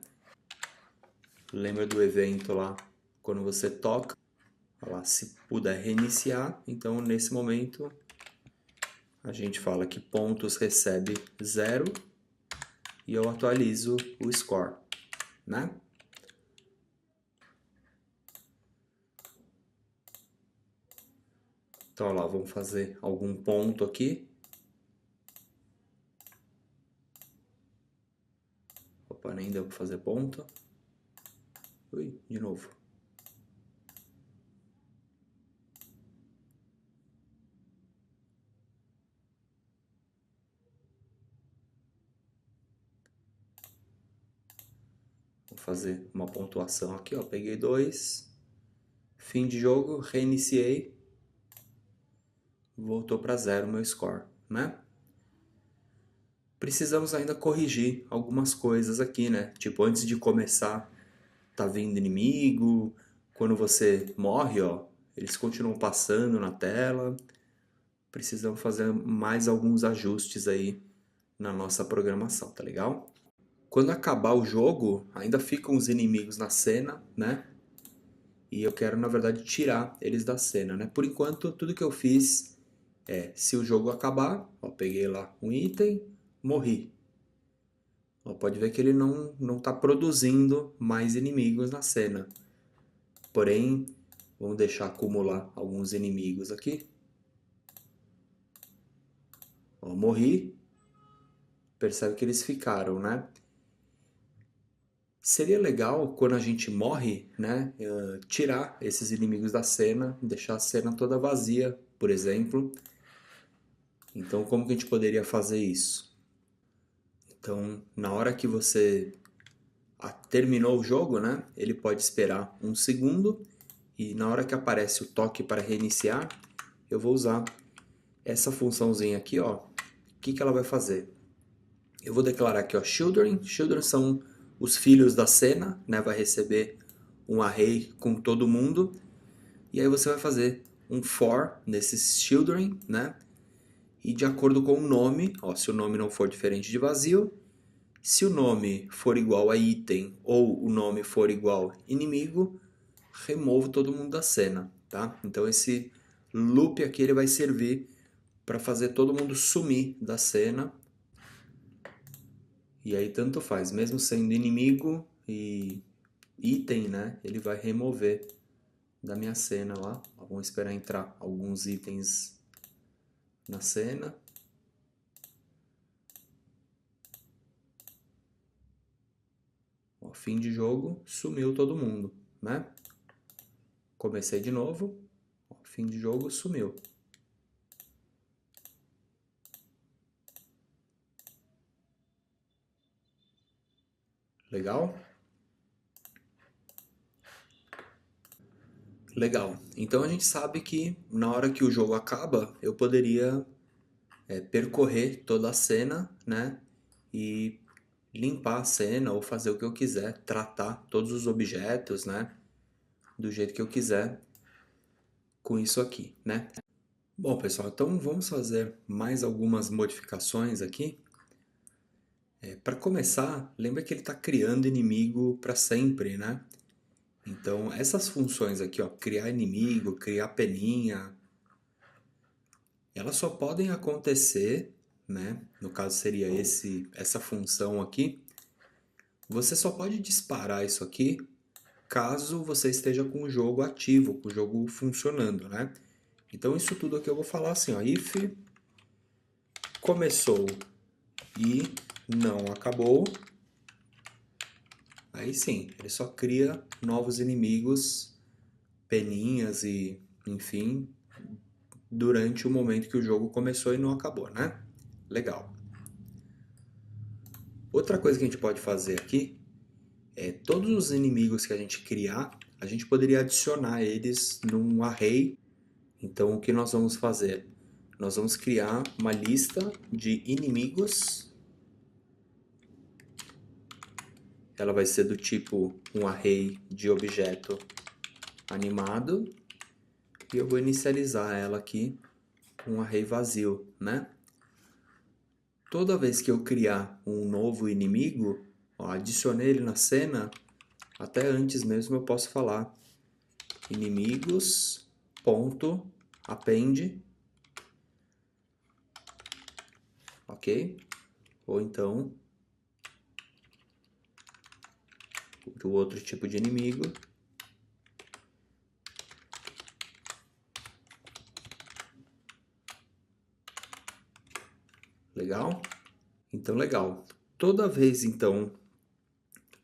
Lembra do evento lá, quando você toca, olha lá, se puder reiniciar, então nesse momento a gente fala que pontos recebe 0 e eu atualizo o score, né? Então, olha lá, vamos fazer algum ponto aqui. Opa, nem deu para fazer ponto. Ui, de novo. Vou fazer uma pontuação aqui, ó. Peguei 2. Fim de jogo, reiniciei. Voltou para 0 o meu score, né? Precisamos ainda corrigir algumas coisas aqui, né? Tipo, antes de começar, tá vindo inimigo. Quando você morre, ó, eles continuam passando na tela. Precisamos fazer mais alguns ajustes aí na nossa programação, tá legal? Quando acabar o jogo, ainda ficam os inimigos na cena, né? E eu quero, na verdade, tirar eles da cena, né? Por enquanto, tudo que eu fiz é, se o jogo acabar, ó, peguei lá um item, morri. Ó, pode ver que ele não está produzindo mais inimigos na cena. Porém, vamos deixar acumular alguns inimigos aqui. Ó, morri. Percebe que eles ficaram, né? Seria legal quando a gente morre, né, tirar esses inimigos da cena, deixar a cena toda vazia, por exemplo. Então, como que a gente poderia fazer isso? Então, na hora que você terminou o jogo, né, ele pode esperar um segundo e na hora que aparece o toque para reiniciar, eu vou usar essa funçãozinha aqui, ó. O que que ela vai fazer? Eu vou declarar aqui, ó, children. Children são os filhos da cena, né? Vai receber um array com todo mundo. E aí você vai fazer um for nesses children, né? E de acordo com o nome, ó, se o nome não for diferente de vazio, se o nome for igual a item ou o nome for igual inimigo, removo todo mundo da cena, tá? Então esse loop aqui ele vai servir para fazer todo mundo sumir da cena. E aí tanto faz, mesmo sendo inimigo e item, né? Ele vai remover da minha cena lá. Vamos esperar entrar alguns itens na cena. Ó, fim de jogo, sumiu todo mundo, né? Comecei de novo, ó, fim de jogo, sumiu. Legal? Legal. Então a gente sabe que na hora que o jogo acaba, eu poderia percorrer toda a cena, né? E limpar a cena ou fazer o que eu quiser, tratar todos os objetos, né? Do jeito que eu quiser com isso aqui, né? Bom, pessoal, então vamos fazer mais algumas modificações aqui. Para começar, lembra que ele está criando inimigo para sempre, né? Então, essas funções aqui, ó, criar inimigo, criar peninha, elas só podem acontecer, né? No caso seria essa função aqui. Você só pode disparar isso aqui caso você esteja com o jogo ativo, com o jogo funcionando, né? Então isso tudo aqui eu vou falar assim, ó, if começou e não acabou, aí sim, ele só cria novos inimigos, peninhas e, enfim, durante o momento que o jogo começou e não acabou, né? Legal. Outra coisa que a gente pode fazer aqui é todos os inimigos que a gente criar, a gente poderia adicionar eles num array. Então, o que nós vamos fazer? Nós vamos criar uma lista de inimigos. Ela vai ser do tipo um array de objeto animado. E eu vou inicializar ela aqui com um array vazio, né? Toda vez que eu criar um novo inimigo, ó, adicionei ele na cena, até antes mesmo eu posso falar inimigos.append, ok? Ou então o outro tipo de inimigo. Legal? Então, legal. Toda vez, então,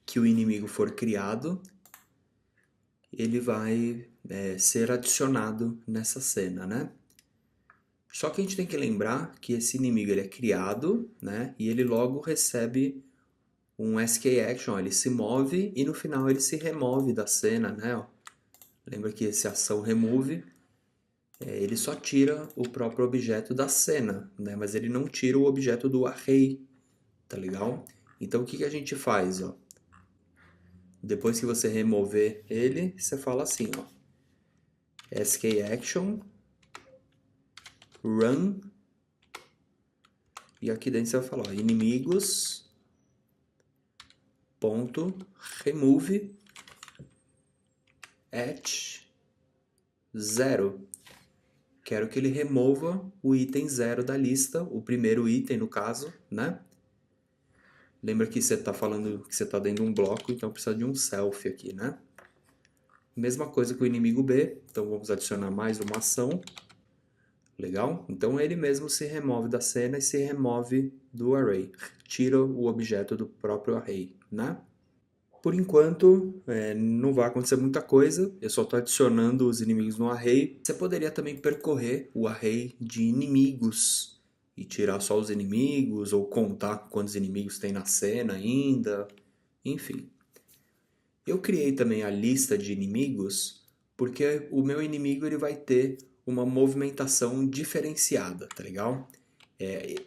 que o inimigo for criado, ele vai ser adicionado nessa cena, né? Só que a gente tem que lembrar que esse inimigo ele é criado, né? E ele logo recebe um SK Action, ele se move e no final ele se remove da cena, né? Ó. Lembra que esse ação remove, ele só tira o próprio objeto da cena, né? Mas ele não tira o objeto do array, tá legal? Então o que a gente faz, ó? Depois que você remover ele, você fala assim, ó, SKAction run, e aqui dentro você vai falar, ó, inimigos ponto remove at 0. Quero que ele remova o item 0 da lista, o primeiro item no caso, né? Lembra que você está falando que você está dentro de um bloco, então precisa de um self aqui, né? Mesma coisa com o inimigo B, então vamos adicionar mais uma ação. Legal? Então ele mesmo se remove da cena e se remove do array. Tira o objeto do próprio array, né? Por enquanto, não vai acontecer muita coisa. Eu só estou adicionando os inimigos no array. Você poderia também percorrer o array de inimigos e tirar só os inimigos ou contar quantos inimigos tem na cena ainda. Enfim. Eu criei também a lista de inimigos porque o meu inimigo ele vai ter uma movimentação diferenciada, tá legal?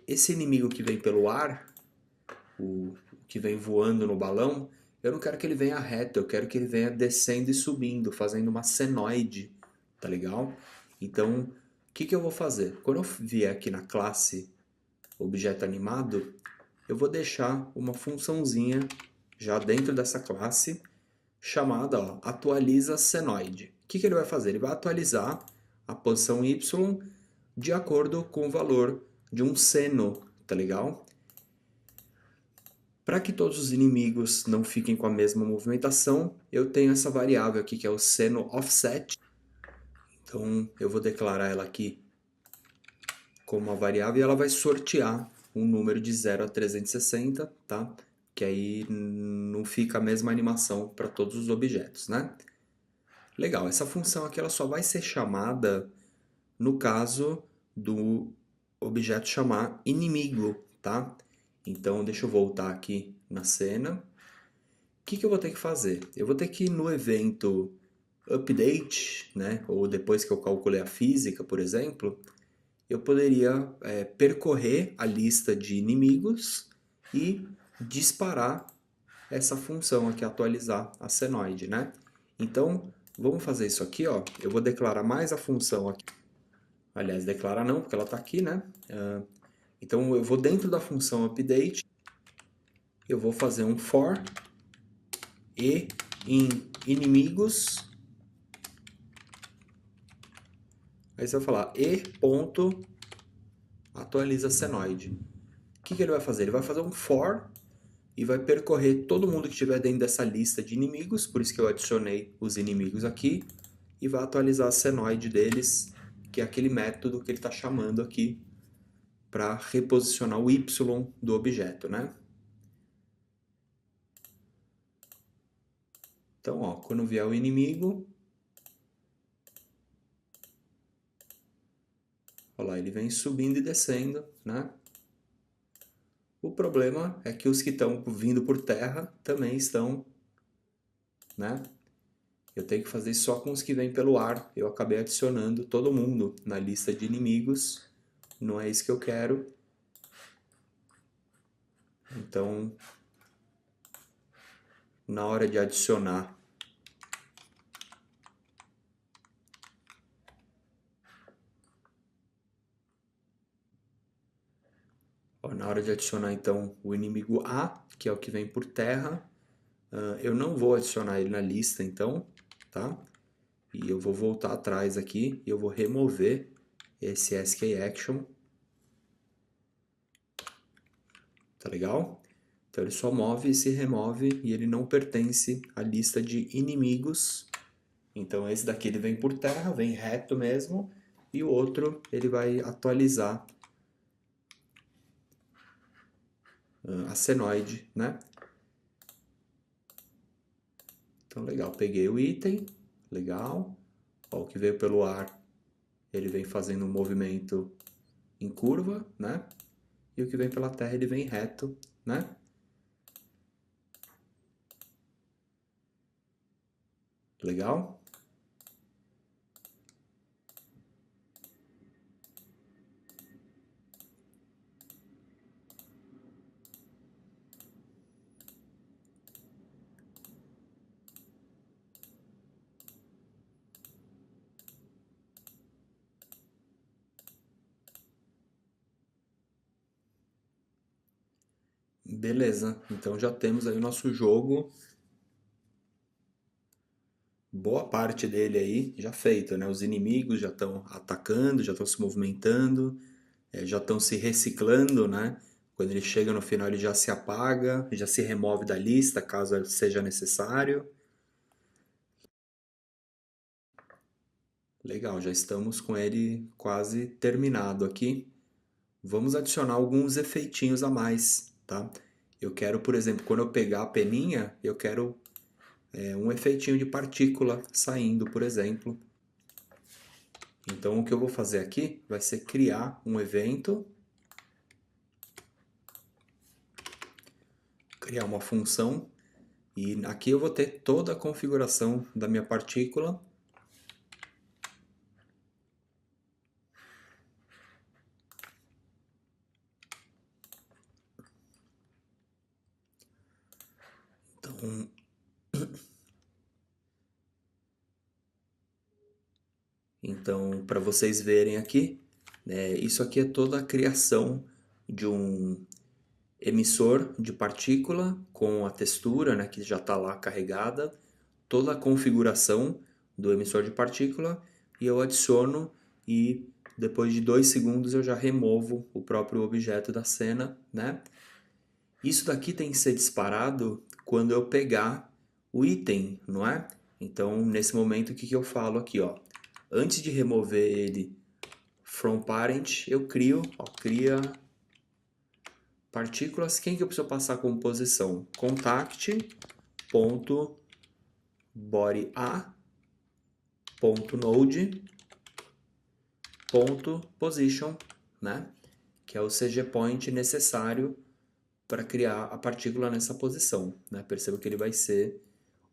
Esse inimigo que vem pelo ar, o que vem voando no balão, eu não quero que ele venha reto, eu quero que ele venha descendo e subindo, fazendo uma senoide, tá legal? Então, o que eu vou fazer? Quando eu vier aqui na classe objeto animado, eu vou deixar uma funçãozinha já dentro dessa classe chamada ó, atualiza senoide. O que ele vai fazer? Ele vai atualizar a posição y de acordo com o valor de um seno, tá legal? Para que todos os inimigos não fiquem com a mesma movimentação, eu tenho essa variável aqui que é o seno offset. Então eu vou declarar ela aqui como uma variável e ela vai sortear um número de 0 a 360, tá? Que aí não fica a mesma animação para todos os objetos, né? Legal, essa função aqui ela só vai ser chamada no caso do objeto chamar inimigo, tá? Então deixa eu voltar aqui na cena. O que eu vou ter que fazer? Eu vou ter que ir no evento update, né? Ou depois que eu calculei a física, por exemplo, eu poderia percorrer a lista de inimigos e disparar essa função aqui, atualizar a senoide, né? Então, vamos fazer isso aqui, ó. Eu vou declarar mais a função aqui. Aliás, declarar não, porque ela está aqui, né? Então, eu vou dentro da função update, eu vou fazer um for e em inimigos. Aí você vai falar e ponto atualiza senoide. O que ele vai fazer? Ele vai fazer um for e vai percorrer todo mundo que estiver dentro dessa lista de inimigos, por isso que eu adicionei os inimigos aqui, e vai atualizar a senoide deles, que é aquele método que ele está chamando aqui para reposicionar o Y do objeto, né? Então, ó, quando vier o inimigo, olha lá, ele vem subindo e descendo, né? O problema é que os que estão vindo por terra também estão, né? Eu tenho que fazer só com os que vêm pelo ar. Eu acabei adicionando todo mundo na lista de inimigos. Não é isso que eu quero. Então, na hora de adicionar, ó, na hora de adicionar então o inimigo A, que é o que vem por terra, eu não vou adicionar ele na lista então, tá? E eu vou voltar atrás aqui e eu vou remover esse SKAction. Tá legal? Então ele só move e se remove e ele não pertence à lista de inimigos. Então esse daqui ele vem por terra, vem reto mesmo, e o outro ele vai atualizar a senoide, né? Então legal, peguei o item, legal. Ó, o que veio pelo ar, ele vem fazendo um movimento em curva, né? E o que vem pela terra, ele vem reto, né? Legal? Beleza, então já temos aí o nosso jogo, boa parte dele aí já feito, né? Os inimigos já estão atacando, já estão se movimentando, já estão se reciclando, né? Quando ele chega no final ele já se apaga, já se remove da lista caso seja necessário. Legal, já estamos com ele quase terminado aqui. Vamos adicionar alguns efeitinhos a mais, tá? Eu quero, por exemplo, quando eu pegar a peninha, eu quero um efeitinho de partícula saindo, por exemplo. Então o que eu vou fazer aqui vai ser criar um evento, criar uma função, e aqui eu vou ter toda a configuração da minha partícula. Então, para vocês verem aqui, isso aqui é toda a criação de um emissor de partícula com a textura, né, que já está lá carregada, toda a configuração do emissor de partícula, e eu adiciono e depois de 2 segundos eu já removo o próprio objeto da cena, né? Isso daqui tem que ser disparado quando eu pegar o item, não é? Então, nesse momento, o que que eu falo aqui, ó? Antes de remover ele from parent, eu crio, ó, cria partículas. Quem que eu preciso passar como posição? Contact.body.node.position, né? Que é o CG point necessário para criar a partícula nessa posição, né? Perceba que ele vai ser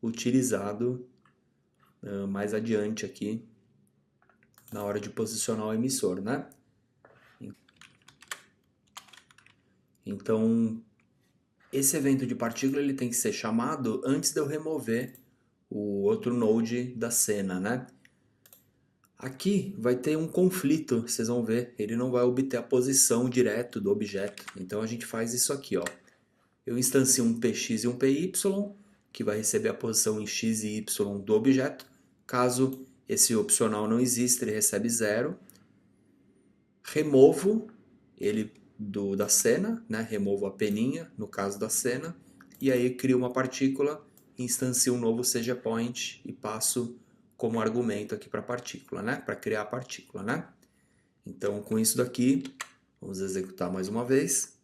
utilizado mais adiante aqui na hora de posicionar o emissor, né? Então, esse evento de partícula ele tem que ser chamado antes de eu remover o outro node da cena, né? Aqui vai ter um conflito, vocês vão ver, ele não vai obter a posição direto do objeto. Então a gente faz isso aqui, ó. Eu instancio um px e um py, que vai receber a posição em x e y do objeto. Caso esse opcional não exista, ele recebe 0. Removo ele da cena, né? Removo a peninha, no caso da cena, e aí crio uma partícula, instancio um novo CGPoint e passo como argumento aqui para a partícula, né? Para criar a partícula, né? Então, com isso daqui, Vamos executar mais uma vez.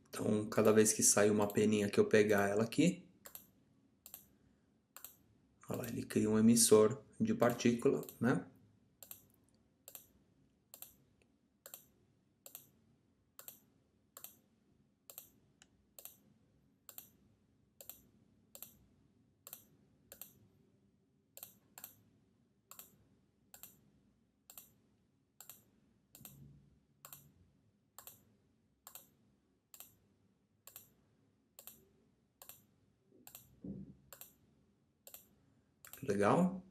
Então, cada vez que sai uma peninha que eu pegar ela aqui, olha lá, ele cria um emissor de partícula, né? Legal?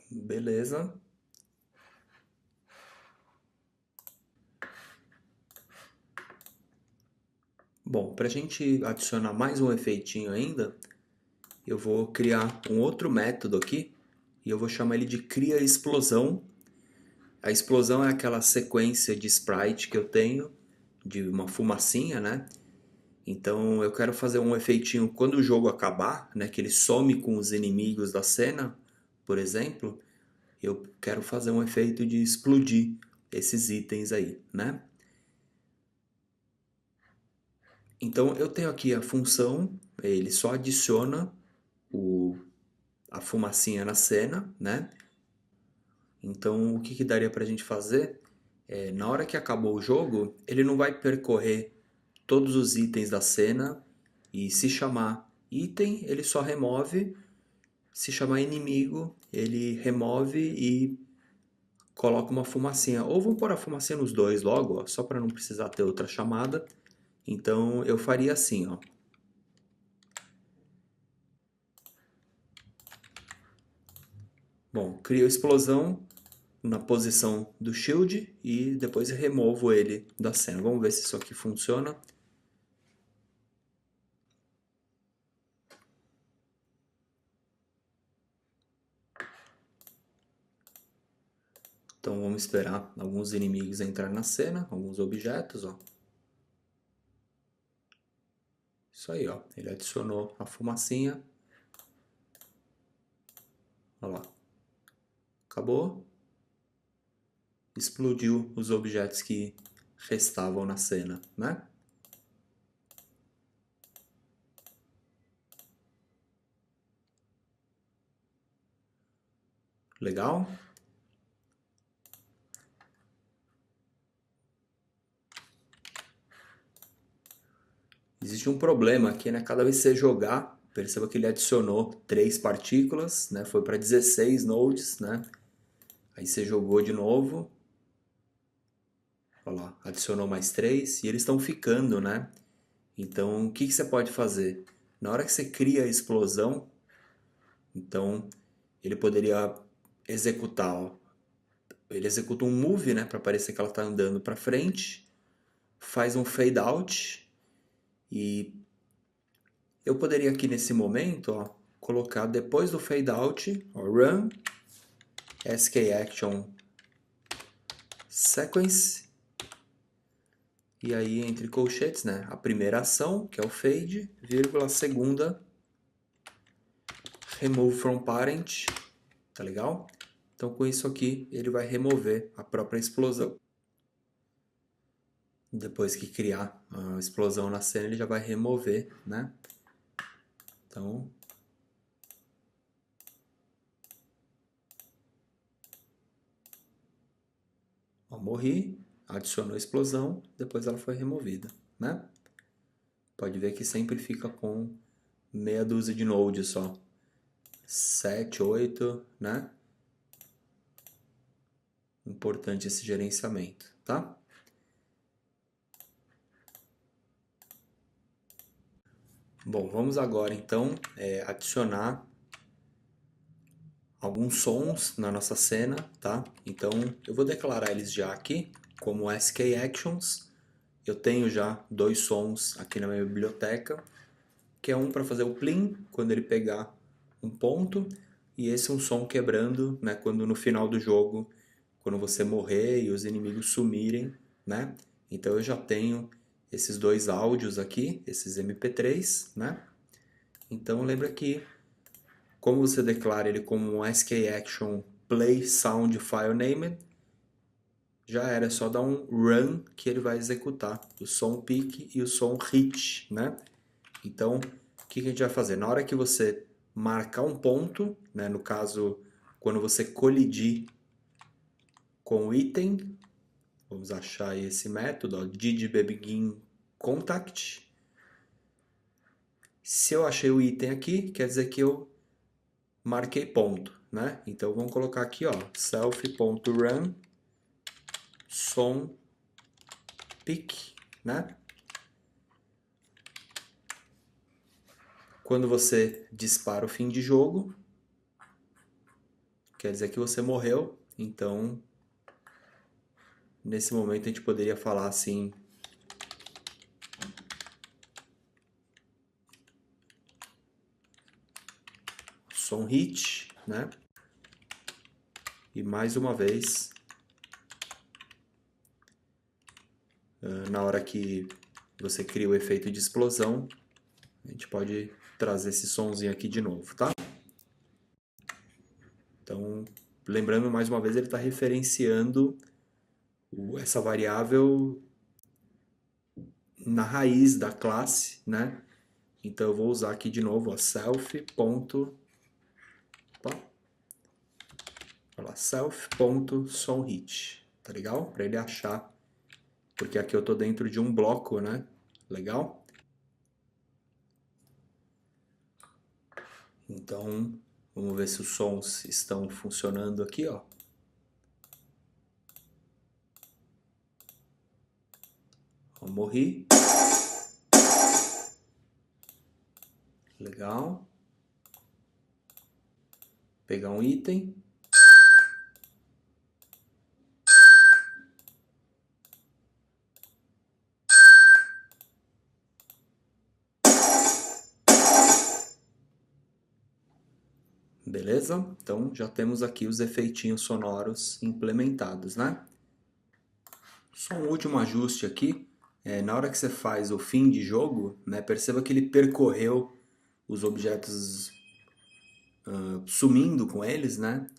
Beleza. Bom, para a gente adicionar mais um efeitinho ainda, eu vou criar um outro método aqui e eu vou chamar ele de cria explosão. A explosão é aquela sequência de sprite que eu tenho, de uma fumacinha, né? Então eu quero fazer um efeitinho quando o jogo acabar, né? Que ele some com os inimigos da cena, por exemplo. Eu quero fazer um efeito de explodir esses itens aí, né? Então eu tenho aqui a função, ele só adiciona o, a fumacinha na cena, né? Então o que, que daria pra gente fazer? Na hora que acabou o jogo, ele não vai percorrer todos os itens da cena e se chamar item, ele só remove, se chamar inimigo, ele remove e coloca uma fumacinha. Ou vamos pôr a fumacinha nos dois logo, ó, só para não precisar ter outra chamada. Então eu faria assim, ó. Bom, crio a explosão na posição do shield e depois removo ele da cena. Vamos ver se isso aqui funciona. Então vamos esperar alguns inimigos entrar na cena, alguns objetos, ó. Isso aí, ó. Ele adicionou a fumacinha. Olha lá. Acabou. Explodiu os objetos que restavam na cena, né? Legal? Existe um problema aqui, né? Cada vez que você jogar, perceba que ele adicionou 3 partículas, né? Foi para 16 nodes, né? Aí você jogou de novo. Olha lá, adicionou mais 3 e eles estão ficando, né? Então, o que que você pode fazer? Na hora que você cria a explosão, então ele poderia executar, ó, ele executa um move, né, para parecer que ela está andando para frente, faz um fade out e eu poderia aqui nesse momento, ó, colocar depois do fade out, ó, run SK action sequence e aí entre colchetes, né, a primeira ação, que é o fade, vírgula, a segunda remove from parent, tá legal? Então com isso aqui ele vai remover a própria explosão. Depois que criar a explosão na cena ele já vai remover, né? Então ó, morri, adicionou a explosão, depois ela foi removida, né? Pode ver que sempre fica com meia dúzia de nodes só. 7, 8, né? Importante esse gerenciamento, tá? Bom, vamos agora então adicionar alguns sons na nossa cena, tá? Então eu vou declarar eles já aqui como SK Actions. Eu tenho já 2 sons aqui na minha biblioteca, que é um para fazer o plim, quando ele pegar um ponto, e esse é um som quebrando, né, quando no final do jogo, quando você morrer e os inimigos sumirem, né? Então eu já tenho esses dois áudios aqui, esses MP3, né? Então lembra que como você declara ele como um SKAction Play Sound File Named, já era, é só dar um run que ele vai executar o som pick e o som hit, né? Então, o que a gente vai fazer? Na hora que você marcar um ponto, né, no caso, quando você colidir com o item, vamos achar aí esse método, ó, did contact. Se eu achei o item aqui, quer dizer que eu marquei ponto, né? Então vamos colocar aqui, ó, self.run som pick, né? Quando você dispara o fim de jogo, quer dizer que você morreu. Então, nesse momento a gente poderia falar assim: som hit, né? E mais uma vez, na hora que você cria o efeito de explosão, a gente pode trazer esse sonzinho aqui de novo, tá? Então, lembrando mais uma vez, ele está referenciando essa variável na raiz da classe, né? Então eu vou usar aqui de novo, ó, self.sonHit, tá legal? Para ele achar, porque aqui eu tô dentro de um bloco, né? Legal? Então, vamos ver se os sons estão funcionando aqui, ó. Eu morri. Legal. Pegar um item. Beleza? Então já temos aqui os efeitinhos sonoros implementados, né? Só um último ajuste aqui. Na hora que você faz o fim de jogo, né, perceba que ele percorreu os objetos sumindo com eles, né?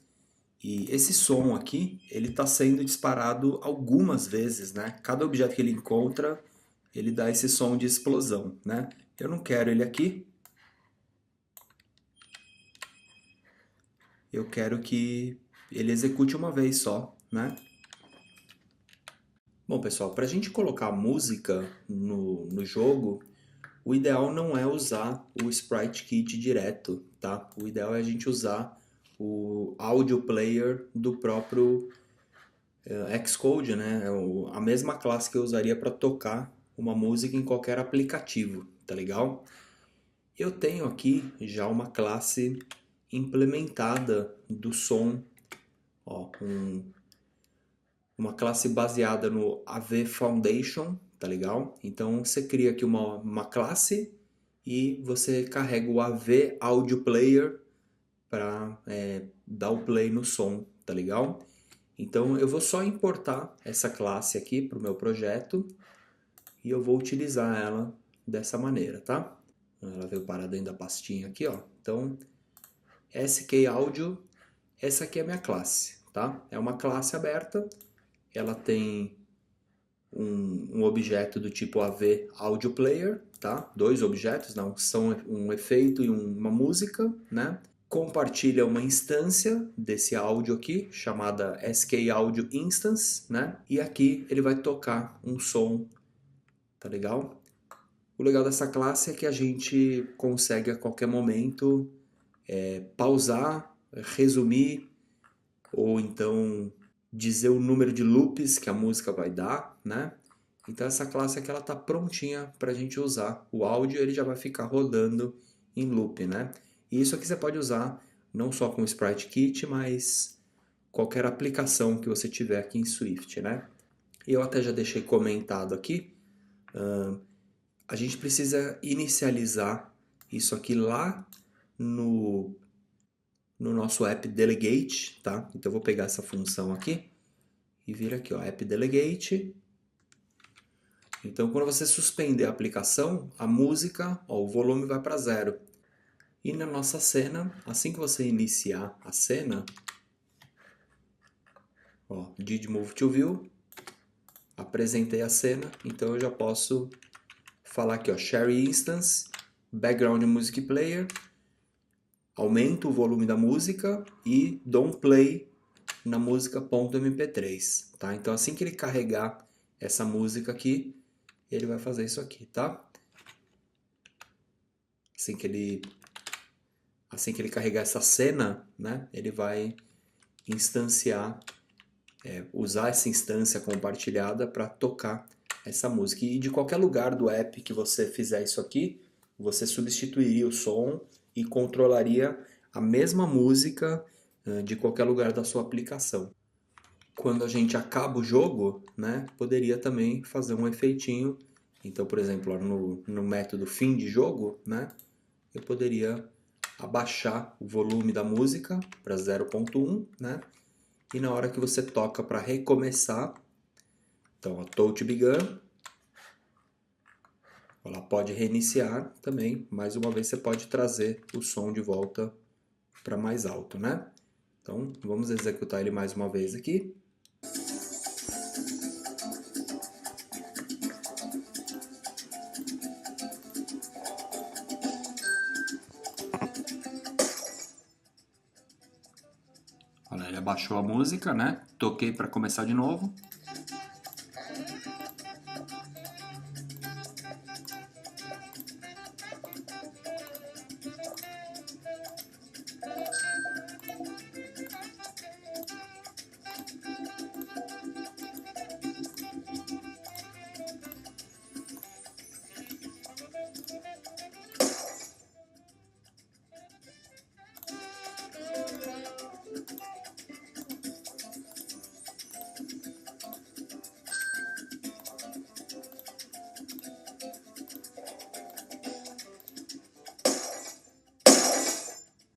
E esse som aqui, ele está sendo disparado algumas vezes, né? Cada objeto que ele encontra, ele dá esse som de explosão, né? Eu não quero ele aqui. Eu quero que ele execute uma vez só, né? Bom, pessoal, para a gente colocar música no jogo, o ideal não é usar o Sprite Kit direto, tá? O ideal é a gente usar o Audio Player do próprio Xcode, né? A mesma classe que eu usaria para tocar uma música em qualquer aplicativo, tá legal? Eu tenho aqui já uma classe implementada do som, ó, uma classe baseada no AV Foundation, tá legal? Então você cria aqui uma classe e você carrega o AV Audio Player para dar o play no som, tá legal? Então eu vou só importar essa classe aqui para o meu projeto e eu vou utilizar ela dessa maneira, tá? Ela veio parar dentro da pastinha aqui, ó. Então, SK Audio, essa aqui é a minha classe, tá? É uma classe aberta, ela tem um objeto do tipo AV Audio Player, tá? Dois objetos, não, são um efeito e uma música, né? Compartilha uma instância desse áudio aqui, chamada SK Audio Instance, né? E aqui ele vai tocar um som, tá legal? O legal dessa classe é que a gente consegue a qualquer momento pausar, resumir, ou então dizer o número de loops que a música vai dar, né? Então essa classe aqui ela tá prontinha para a gente usar. O áudio ele já vai ficar rodando em loop, né? E isso aqui você pode usar não só com o Sprite Kit, mas qualquer aplicação que você tiver aqui em Swift, né? E eu até já deixei comentado aqui, a gente precisa inicializar isso aqui lá no nosso app delegate, tá? Então eu vou pegar essa função aqui e vir aqui, ó, app delegate, Então, quando você suspender a aplicação, a música, ó, o volume vai para 0. E na nossa cena, assim que você iniciar a cena, ó, did move to view, apresentei a cena, então eu já posso falar aqui, ó, share instance, background music player, aumento o volume da música e dou um play na música .mp3, tá? Então assim que ele carregar essa música aqui, ele vai fazer isso aqui, tá? Assim que ele carregar essa cena, né, ele vai instanciar, usar essa instância compartilhada para tocar essa música. E de qualquer lugar do app que você fizer isso aqui, você substituiria o som e controlaria a mesma música de qualquer lugar da sua aplicação. Quando a gente acaba o jogo, né, poderia também fazer um efeitinho. Então, por exemplo, no método fim de jogo, né, eu poderia abaixar o volume da música para 0.1, né? E na hora que você toca para recomeçar, então a touch begun, ela pode reiniciar também. Mais uma vez você pode trazer o som de volta para mais alto, né? Então vamos executar ele mais uma vez aqui. Olha, ele abaixou a música, né? Toquei para começar de novo.